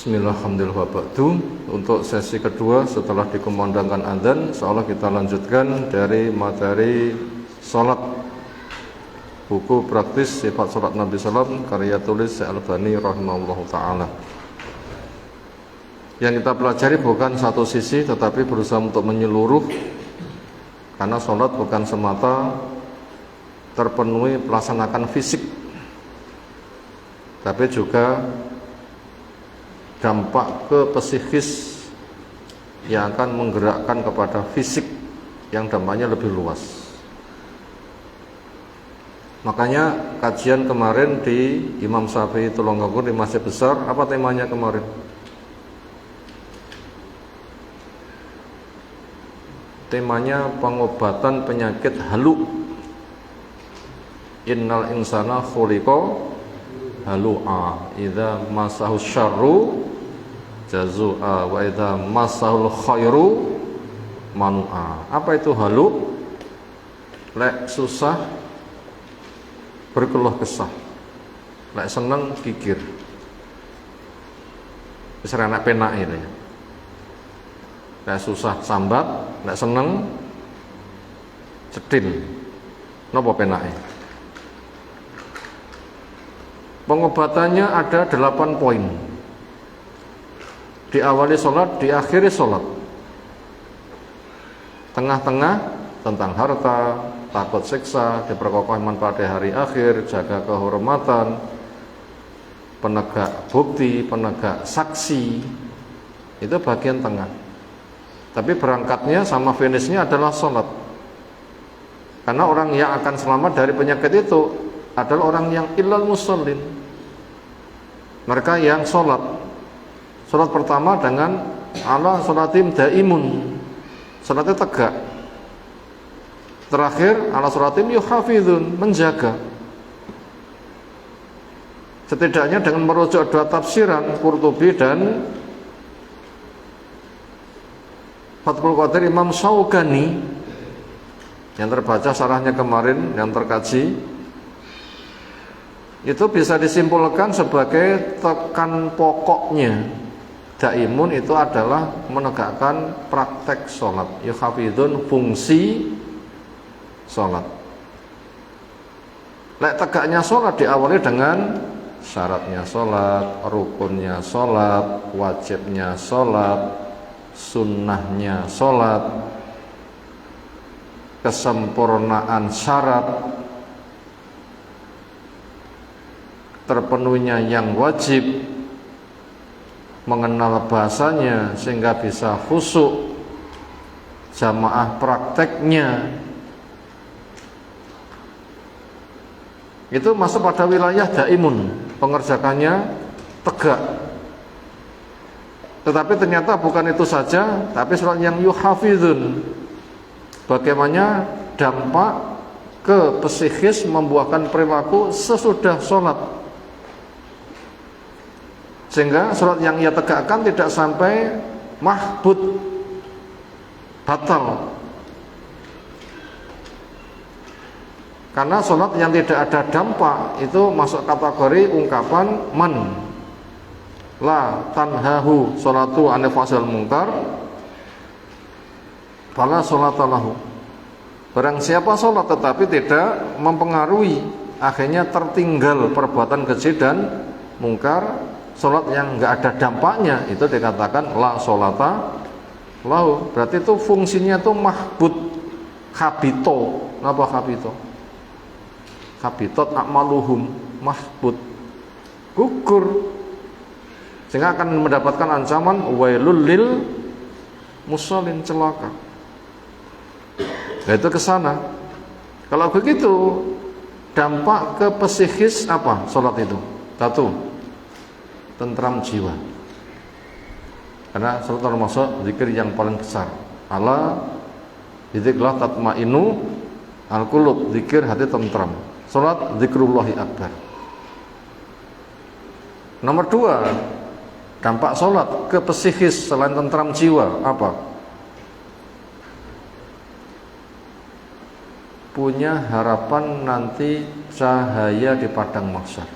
Bismillahirrahmanirrahim. Untuk sesi kedua setelah dikumandangkan adzan, insyaallah kita lanjutkan dari materi salat. Buku praktis sifat salat Nabi sallallahu karya tulis Syekh Albani rahimahullahu taala. Yang kita pelajari bukan satu sisi tetapi berusaha untuk menyeluruh, karena salat bukan semata terpenuhi melaksanakan fisik, tapi juga dampak ke psikis yang akan menggerakkan kepada fisik yang dampaknya lebih luas. Makanya kajian kemarin di Imam Syafi'i Tulungagung di Masjid Besar, apa temanya kemarin? Temanya pengobatan penyakit halu. Innal insana khuliqa halu'a idza masahu syarru jazua wa idza masahul khairu manu'a. Apa itu halu? Lek susah berkeluh kesah, lek seneng kikir. Wis ora enak penake ya. Lek susah sambat, lek seneng cedhil. Napa penake? Pengobatannya ada 8 poin. Diawali sholat, diakhiri sholat. Tengah-tengah tentang harta, takut siksa, diperkokoh iman pada hari akhir, jaga kehormatan, penegak bukti, penegak saksi. Itu bagian tengah. Tapi berangkatnya sama finishnya adalah sholat. Karena orang yang akan selamat dari penyakit itu adalah orang yang illal musallin, mereka yang sholat. Salat pertama dengan ala salatim daimun, salatnya tegak. Terakhir ala salatim yuhafizun, menjaga. Setidaknya dengan merujuk dua tafsiran Qurtubi dan Fathul Qadir Imam Syaukani yang terbaca syarahnya kemarin, yang terkaji, itu bisa disimpulkan sebagai tekan pokoknya daimun itu adalah menegakkan praktek sholat, yuhafidun fungsi sholat. Tegaknya sholat diawali dengan syaratnya sholat, rukunnya sholat, wajibnya sholat, sunnahnya sholat, kesempurnaan syarat, terpenuhnya yang wajib, mengenal bahasanya sehingga bisa khusyuk, jamaah prakteknya, itu masuk pada wilayah daimun, pengerjakannya tegak. Tetapi ternyata bukan itu saja, tapi sholat yang yuhafizun, bagaimana dampak ke psikis membuahkan perilaku sesudah sholat, sehingga sholat yang ia tegakkan tidak sampai mahbud, batal. Karena sholat yang tidak ada dampak itu masuk kategori ungkapan man la tanhahu sholatu anil fahsyail munkar fala sholata lahu. Barang siapa sholat tetapi tidak mempengaruhi, akhirnya tertinggal perbuatan keji dan mungkar, sholat yang enggak ada dampaknya, itu dikatakan la sholata lahu. Berarti itu fungsinya itu mahbud, khabito. Apa khabito? Khabitot a'maluhum, mahbud, gugur, sehingga akan mendapatkan ancaman wailul lil musallin, celaka. Nah, itu ke sana. Kalau begitu, dampak ke psikis apa sholat itu? Satu, tentram jiwa. Karena sholat termasuk zikir yang paling besar. Ala dzikrillah tatmainu al-qulub, zikir hati tentram. Sholat zikrullahi akbar. Nomor dua, dampak sholat ke psikis selain tentram jiwa apa? Punya harapan nanti cahaya di padang mahsyar.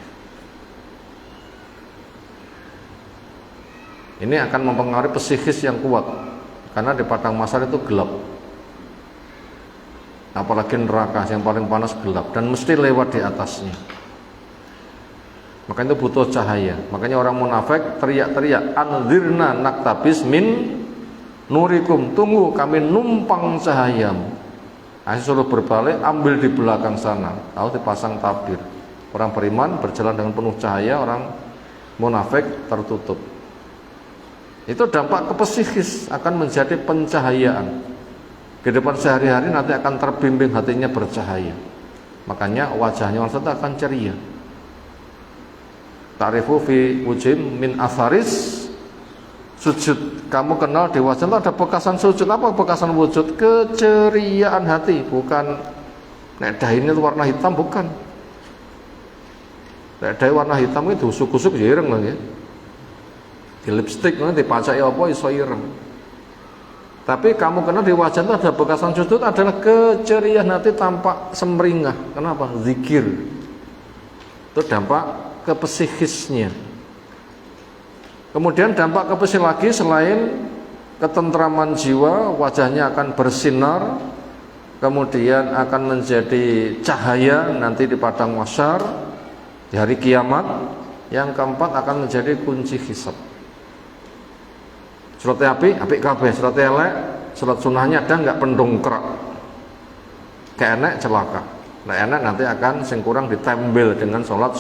Ini akan mempengaruhi psikis yang kuat, karena di padang mahsyar itu gelap. Apalagi neraka yang paling panas gelap dan mesti lewat di atasnya. Makanya itu butuh cahaya. Makanya orang munafik teriak-teriak, anzirna naktabis min nurikum, tunggu kami numpang cahayamu. Asyik suruh berbalik, ambil di belakang sana, lalu dipasang tabir. Orang beriman berjalan dengan penuh cahaya, orang munafik tertutup. Itu dampak ke psikis, akan menjadi pencahayaan. Kehidupan sehari-hari nanti akan terbimbing, hatinya bercahaya. Makanya wajahnya orang itu akan ceria. Ta'rifu fi wujim min atharis sujud. Kamu kenal di wajah itu ada bekasan sujud. Apa bekasan wujud? Keceriaan hati. Bukan nek dahi ini warna hitam, bukan. Nek dahi warna hitam itu usuk-usuk ya ireng lho ya. Di lipstick nanti dipacai apa iso ireng. Tapi kamu kenal di wajah itu ada bekasan sujud, adalah keceriaan hati tampak semringah. Kenapa? Zikir. Itu dampak ke psikisnya. Kemudian dampak ke psikis lagi, selain ketentraman jiwa, wajahnya akan bersinar, kemudian akan menjadi cahaya nanti di padang mahsyar, di hari kiamat. Yang keempat akan menjadi kunci hisab. Surat api kabeh, surat elek, surat sunnahnya ada enggak pendongkrak. Kayak enek celaka. Nah enek nanti akan sing kurang ditembel dengan sholat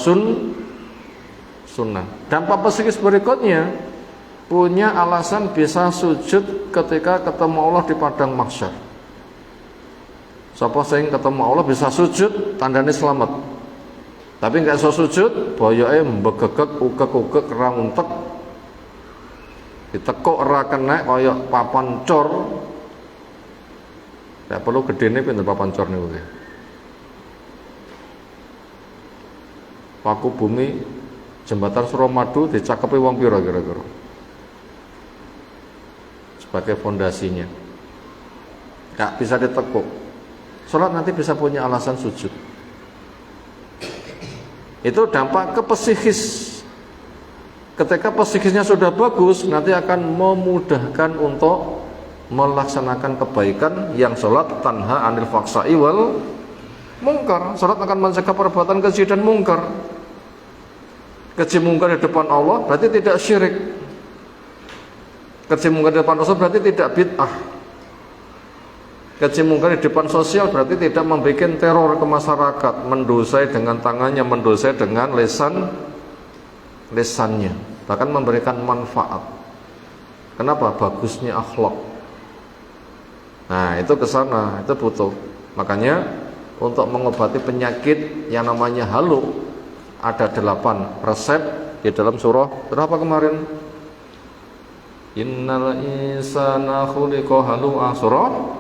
sunnah. Dampak psikis berikutnya, punya alasan bisa sujud ketika ketemu Allah di padang mahsyar. Sapa sing ketemu Allah bisa sujud, tandane selamat. Tapi enggak iso sujud, boyoke mbegegek, ugek-ugek, ranguntek. Ditekuk ora kena kaya papan cor. Tidak perlu gedene pinten papan cor niku nggih. Paku bumi jembatan Suramadu dicakepi wong pira kira-kira? Sebagai fondasinya. Gak bisa ditekuk. Salat nanti bisa punya alasan sujud. Itu dampak ke psikis. Ketika psikisnya sudah bagus, nanti akan memudahkan untuk melaksanakan kebaikan yang salat tanha anil faksai wal mungkar. Salat akan mencegah perbuatan keji dan mungkar. Keji mungkar di depan Allah berarti tidak syirik. Keji mungkar di depan Rasul berarti tidak bid'ah. Keji mungkar di depan sosial berarti tidak membuat teror ke masyarakat, mendosai dengan tangannya, mendosai dengan lisannya, bahkan memberikan manfaat. Kenapa? Bagusnya akhlak. Nah, itu ke sana, itu butuh. Makanya untuk mengobati penyakit yang namanya halu ada 8 resep di dalam surah berapa kemarin? Innal insana khuliqa halu'a, surah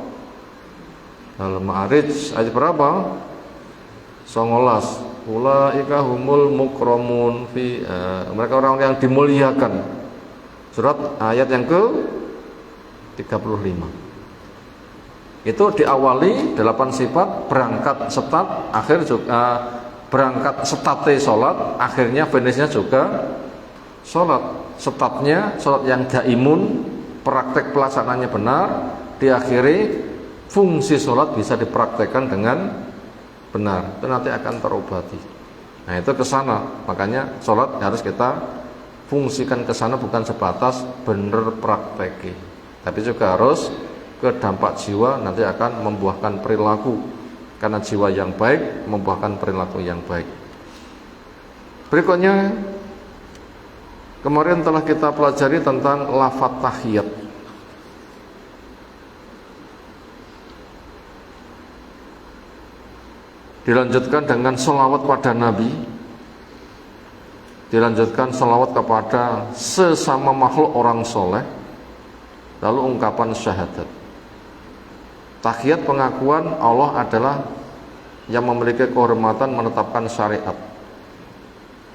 Al-Ma'arij ayat berapa? 19. Ulaika humul mukramun fi mereka orang yang dimuliakan. Surat ayat yang ke 35. Itu diawali 8 sifat, berangkat setat, akhir juga berangkat setate salat, akhirnya finishnya juga salat. Setatnya salat yang daimun, praktek pelaksanaannya benar, diakhiri fungsi salat bisa dipraktekkan dengan benar. Itu nanti akan terobati. Nah, itu ke sana. Makanya salat harus kita fungsikan ke sana, bukan sebatas bener prakteki, tapi juga harus ke dampak jiwa, nanti akan membuahkan perilaku, karena jiwa yang baik membuahkan perilaku yang baik. Berikutnya, kemarin telah kita pelajari tentang lafaz tahiyat. Dilanjutkan dengan sholawat pada Nabi, dilanjutkan sholawat kepada sesama makhluk orang soleh, lalu ungkapan syahadat. Tahiyat pengakuan Allah adalah yang memiliki kehormatan menetapkan syariat.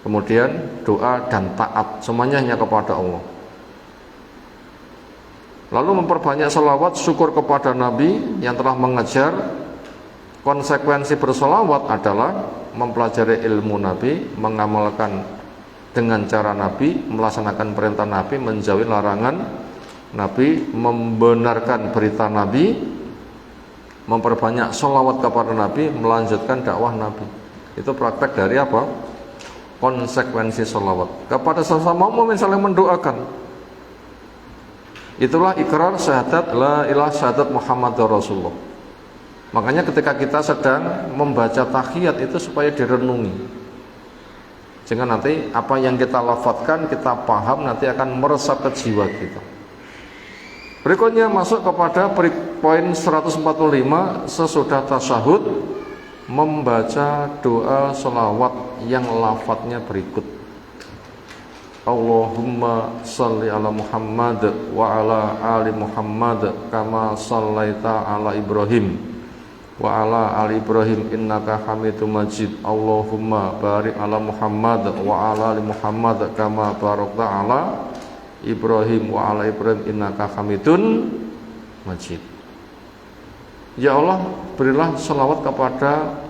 Kemudian doa dan taat, semuanya hanya kepada Allah. Lalu memperbanyak sholawat syukur kepada Nabi yang telah mengejar. Konsekuensi bersolawat adalah mempelajari ilmu Nabi, mengamalkan dengan cara Nabi, melaksanakan perintah Nabi, menjauhi larangan Nabi, membenarkan berita Nabi, memperbanyak sholawat kepada Nabi, melanjutkan dakwah Nabi. Itu praktek dari apa? Konsekuensi sholawat. Kepada sesama mukmin saling mendoakan. Itulah ikrar syahadat la ilaha syahadat Muhammadur Rasulullah. Makanya ketika kita sedang membaca tahiyat itu supaya direnungi. Sehingga nanti apa yang kita lafadzkan, kita paham, nanti akan meresap ke jiwa kita. Berikutnya masuk kepada poin 145 sesudah tasyahud, membaca doa sholawat yang lafadznya berikut. Allahumma sholli ala Muhammad wa ala ali Muhammad kama shallaita ala Ibrahim wa ala ali Ibrahim innaka Hamidum Majid. Allahumma barik ala Muhammad wa ala ali Muhammad kama barakta ala Ibrahim wa ala Ibrahim innaka Hamidun Majid. Ya Allah, berilah salawat kepada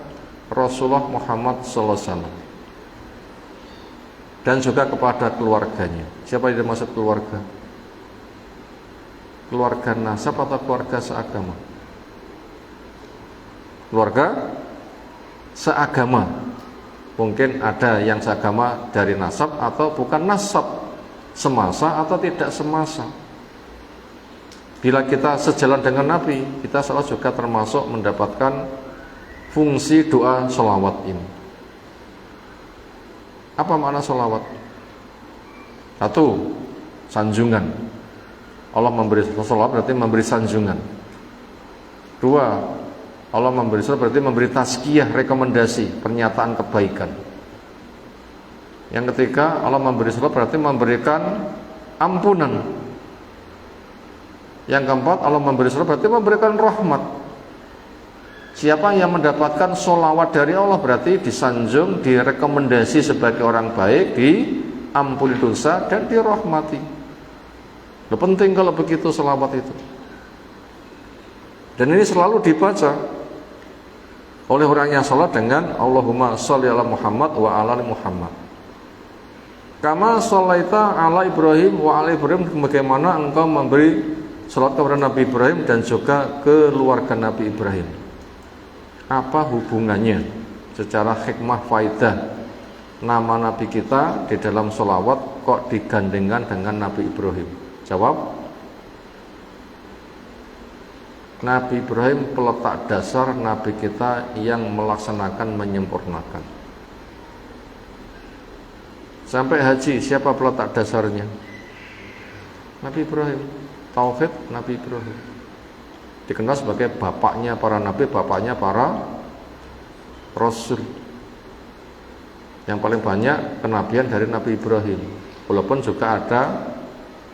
Rasulullah Muhammad sallallahu alaihi wasallam dan juga kepada keluarganya. Siapa yang dimaksud keluarga? Keluarga nasab atau keluarga seagama? Keluarga seagama. Mungkin ada yang seagama dari nasab atau bukan nasab, semasa atau tidak semasa. Bila kita sejalan dengan Nabi, kita salah juga termasuk mendapatkan fungsi doa sholawat ini. Apa makna sholawat? Satu, sanjungan. Allah memberi sholawat berarti memberi sanjungan. Dua, Allah memberi sholawat berarti memberi tazkiyah, rekomendasi, pernyataan kebaikan. Yang ketiga, Allah memberi sholawat berarti memberikan ampunan, Yang keempat, Allah memberi sholawat berarti memberikan rahmat. Siapa yang mendapatkan sholawat dari Allah berarti disanjung, direkomendasi sebagai orang baik, diampuni dosa dan dirahmati. Penting kalau begitu sholawat itu. Dan ini selalu dibaca oleh orang yang sholat dengan Allahumma sholli ala Muhammad wa ala ali Muhammad. Kama sholaita ala Ibrahim wa ala Ibrahim, bagaimana engkau memberi sholat kepada Nabi Ibrahim dan juga keluarga Nabi Ibrahim. Apa hubungannya secara hikmah faidah nama Nabi kita di dalam sholawat kok digandengkan dengan Nabi Ibrahim? Jawab, Nabi Ibrahim peletak dasar Nabi kita yang melaksanakan, menyempurnakan. Sampai haji, siapa peletak dasarnya? Nabi Ibrahim. Tauhid, Nabi Ibrahim. Dikenal sebagai bapaknya para nabi, bapaknya para rasul. Yang paling banyak kenabian dari Nabi Ibrahim. Walaupun juga ada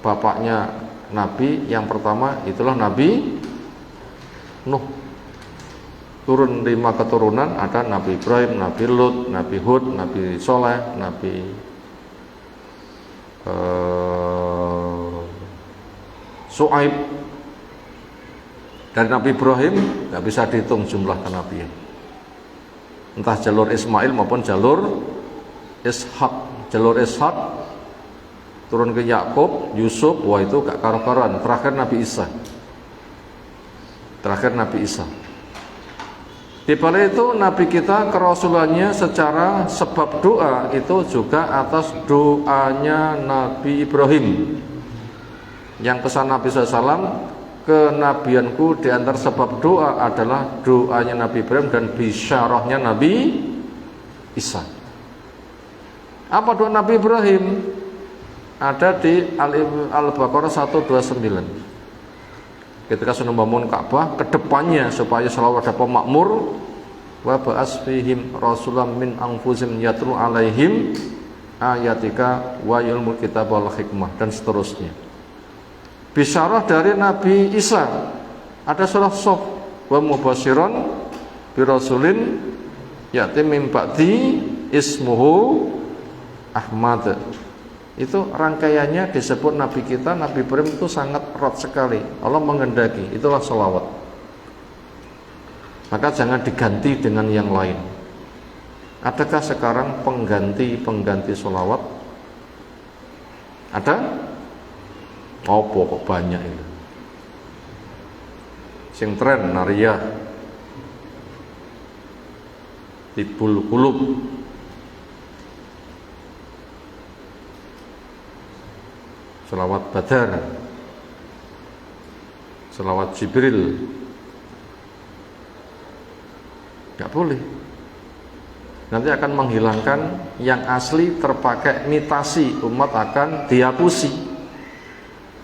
bapaknya Nabi yang pertama, itulah Nabi Nuh. Turun 5 keturunan, ada Nabi Ibrahim, Nabi Lut, Nabi Hud, Nabi Soleh, Nabi Su'aib. Dari Nabi Ibrahim nggak bisa dihitung jumlah kenabian, entah jalur Ismail maupun jalur Ishak. Jalur Ishak turun ke Yakub, Yusuf, wah itu gak karu-karuan. Terakhir Nabi Isa. Di balik itu Nabi kita kerasulannya secara sebab doa itu juga atas doanya Nabi Ibrahim. Yang pesan Nabi SAW, kenabianku di antara sebab doa adalah doanya Nabi Ibrahim dan bisyarahnya Nabi Isa. Apa doa Nabi Ibrahim? Ada di Al-Baqarah 129. Ketika sudah membangun Ka'bah, kedepannya supaya selalu ada pemakmur, wa ba'as fihim rasulam min anfusihim yatlu alaihim ayatika wa yulmul kitab wal hikmah, dan seterusnya. Bisyarah dari Nabi Isa, ada surah Sof, wa mubasyiron bi rasulin ya'ti min ba'di ismuhu Ahmad. Itu rangkaiannya disebut Nabi kita, Nabi Ibrahim itu sangat erat sekali. Allah mengendaki, itulah sholawat. Maka jangan diganti dengan yang lain. Adakah sekarang pengganti sholawat? Ada? Oh, kok banyak itu. Sing tren Nariyah, Tibul Qulub, selawat Badar, selawat Jibril. Gak boleh. Nanti akan menghilangkan yang asli, terpakai imitasi, umat akan dihapusi.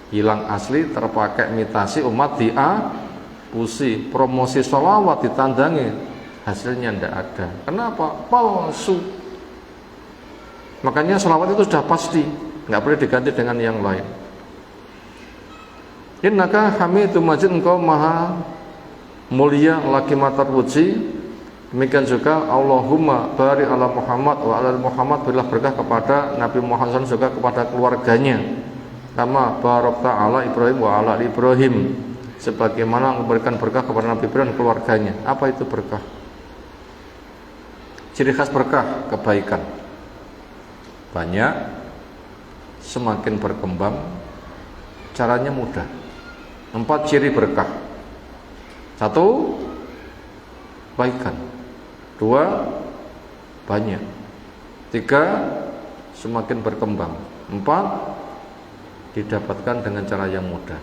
Hilang asli, terpakai imitasi, umat dihapusi. Promosi selawat ditandangi, hasilnya tidak ada. Kenapa? Palsu. Makanya selawat itu sudah pasti, nggak boleh diganti dengan yang lain. Innaka hamidum majid, engkau maha mulia lagi maha terpuji. Demikian juga Allahumma barik ala Muhammad wa ala Muhammad, berilah berkah kepada Nabi Muhammad juga kepada keluarganya. Kama barakta ala Ibrahim wa ala Ibrahim, sebagaimana memberikan berkah kepada Nabi Ibrahim dan keluarganya. Apa itu berkah? Ciri khas berkah, kebaikan. Banyak, semakin berkembang, caranya mudah. 4 ciri berkah. 1, kebaikan. 2, banyak. 3, semakin berkembang. 4, didapatkan dengan cara yang mudah.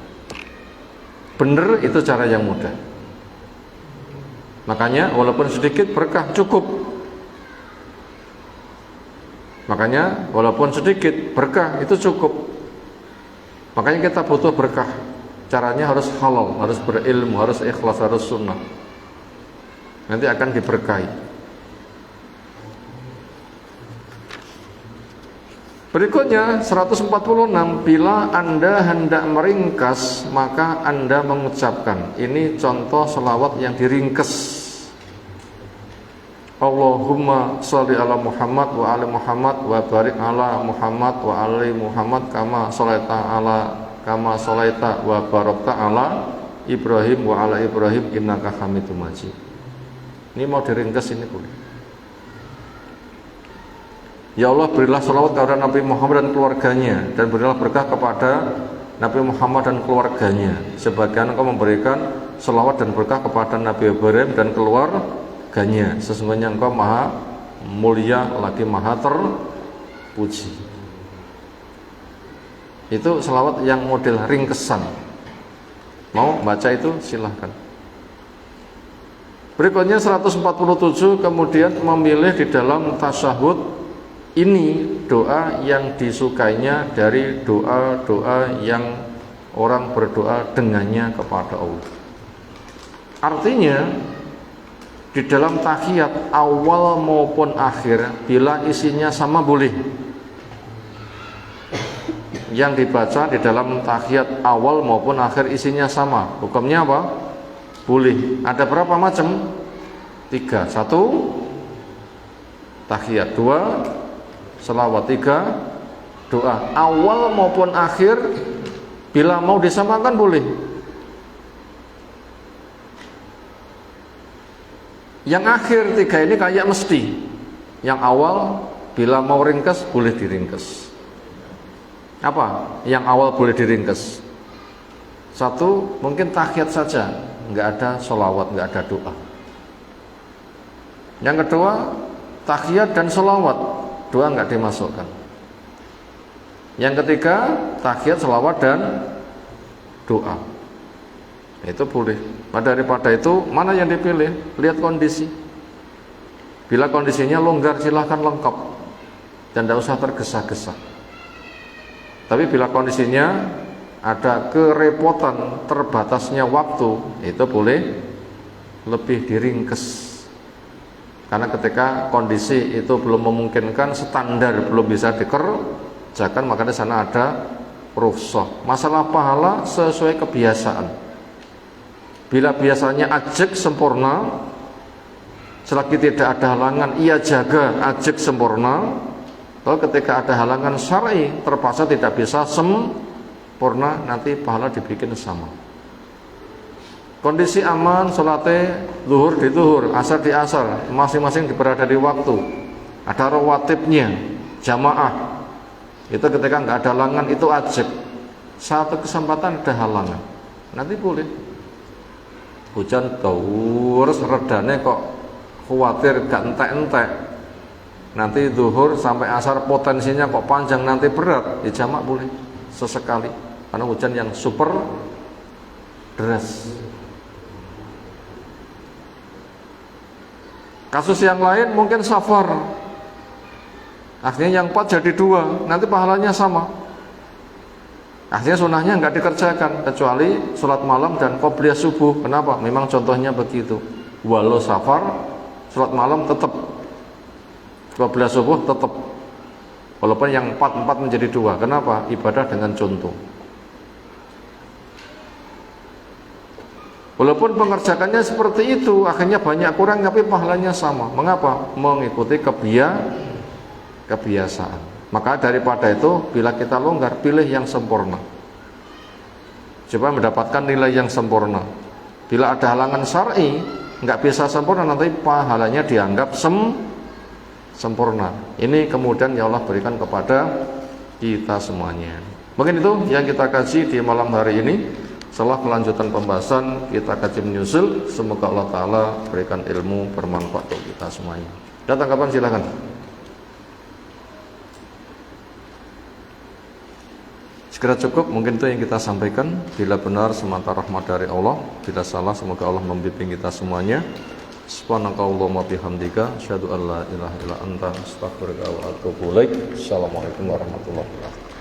Benar, itu cara yang mudah. Makanya walaupun sedikit berkah cukup. Makanya walaupun sedikit berkah itu cukup. Makanya kita butuh berkah. Caranya harus halal, harus berilmu, harus ikhlas, harus sunnah. Nanti akan diberkahi. Berikutnya 146, bila Anda hendak meringkas maka Anda mengucapkan. Ini contoh selawat yang diringkas. Allahumma sholli ala Muhammad wa ali Muhammad wa barik ala Muhammad wa ali Muhammad kama sholaita wa barakta ala Ibrahim wa ala Ibrahim innaka Hamidum Majid. Ini mau diringkas ini boleh. Ya Allah, berilah salawat kepada Nabi Muhammad dan keluarganya, dan berilah berkah kepada Nabi Muhammad dan keluarganya, sebagaimana Engkau memberikan salawat dan berkah kepada Nabi Ibrahim dan keluarganya. Sesungguhnya Engkau maha mulia lagi maha terpuji. Itu salawat yang model ringkesan. Mau baca itu silahkan. Berikutnya 147, kemudian memilih di dalam tasyahud ini doa yang disukainya dari doa-doa yang orang berdoa dengannya kepada Allah. Artinya di dalam tahiyat awal maupun akhir bila isinya sama boleh. Yang dibaca di dalam tahiyat awal maupun akhir isinya sama, hukumnya apa? Boleh. Ada berapa macam? 3. 1 tahiyat, 2 selawat, 3 doa. Awal maupun akhir bila mau disamakan boleh. Yang akhir 3 ini kayak mesti. Yang awal bila mau ringkas boleh diringkas. Apa? Yang awal boleh diringkas. 1 mungkin tahiyat saja, enggak ada sholawat, enggak ada doa. Yang kedua tahiyat dan sholawat, doa enggak dimasukkan. Yang ketiga tahiyat, sholawat dan doa. Itu boleh. Daripada itu mana yang dipilih? Lihat kondisi. Bila kondisinya longgar silahkan lengkap dan tidak usah tergesa-gesa. Tapi bila kondisinya ada kerepotan, terbatasnya waktu, itu boleh lebih diringkes. Karena ketika kondisi itu belum memungkinkan, standar belum bisa dikerjakan, maka di sana ada rukhsah. Masalah pahala sesuai kebiasaan. Bila biasanya ajek sempurna, selagi tidak ada halangan ia jaga ajek sempurna. Kalau ketika ada halangan syar'i terpaksa tidak bisa sempurna, nanti pahala dibikin sama. Kondisi aman, sholatnya zuhur di zuhur, asar di asar, masing-masing berada di waktu. Ada rawatibnya, jamaah. Itu ketika nggak ada halangan itu ajek. Satu kesempatan ada halangan, nanti boleh. Hujan terus redane kok khawatir gak entek-entek. Nanti zuhur sampai asar potensinya kok panjang, nanti berat, ya jamak boleh sesekali karena hujan yang super deras. Kasus yang lain mungkin safar, akhirnya yang 4 jadi 2, nanti pahalanya sama. Akhirnya sunahnya nggak dikerjakan kecuali sholat malam dan qobliyah subuh. Kenapa? Memang contohnya begitu. Walau safar, sholat malam tetap, qobliyah subuh tetap, walaupun yang 4 menjadi 2. Kenapa? Ibadah dengan contoh. Walaupun pengerjakannya seperti itu, akhirnya banyak kurang, tapi pahalanya sama. Mengapa? Mengikuti kebiasaan. Maka daripada itu, bila kita longgar, pilih yang sempurna. Coba mendapatkan nilai yang sempurna. Bila ada halangan syar'i, nggak bisa sempurna, nanti pahalanya dianggap sempurna. Ini kemudian ya Allah berikan kepada kita semuanya. Mungkin itu yang kita kaji di malam hari ini. Setelah kelanjutan pembahasan kita kaji menyusul. Semoga Allah Ta'ala berikan ilmu bermanfaat untuk kita semuanya. Dan tanggapan silakan. Sekira cukup, mungkin itu yang kita sampaikan. Bila benar semata rahmat dari Allah, bila salah semoga Allah membimbing kita semuanya. Subhanakallahumma bihamdika asyhadu an la ilaha illa anta astaghfiruka wa atubu ilaik. Assalamualaikum warahmatullahi wabarakatuh.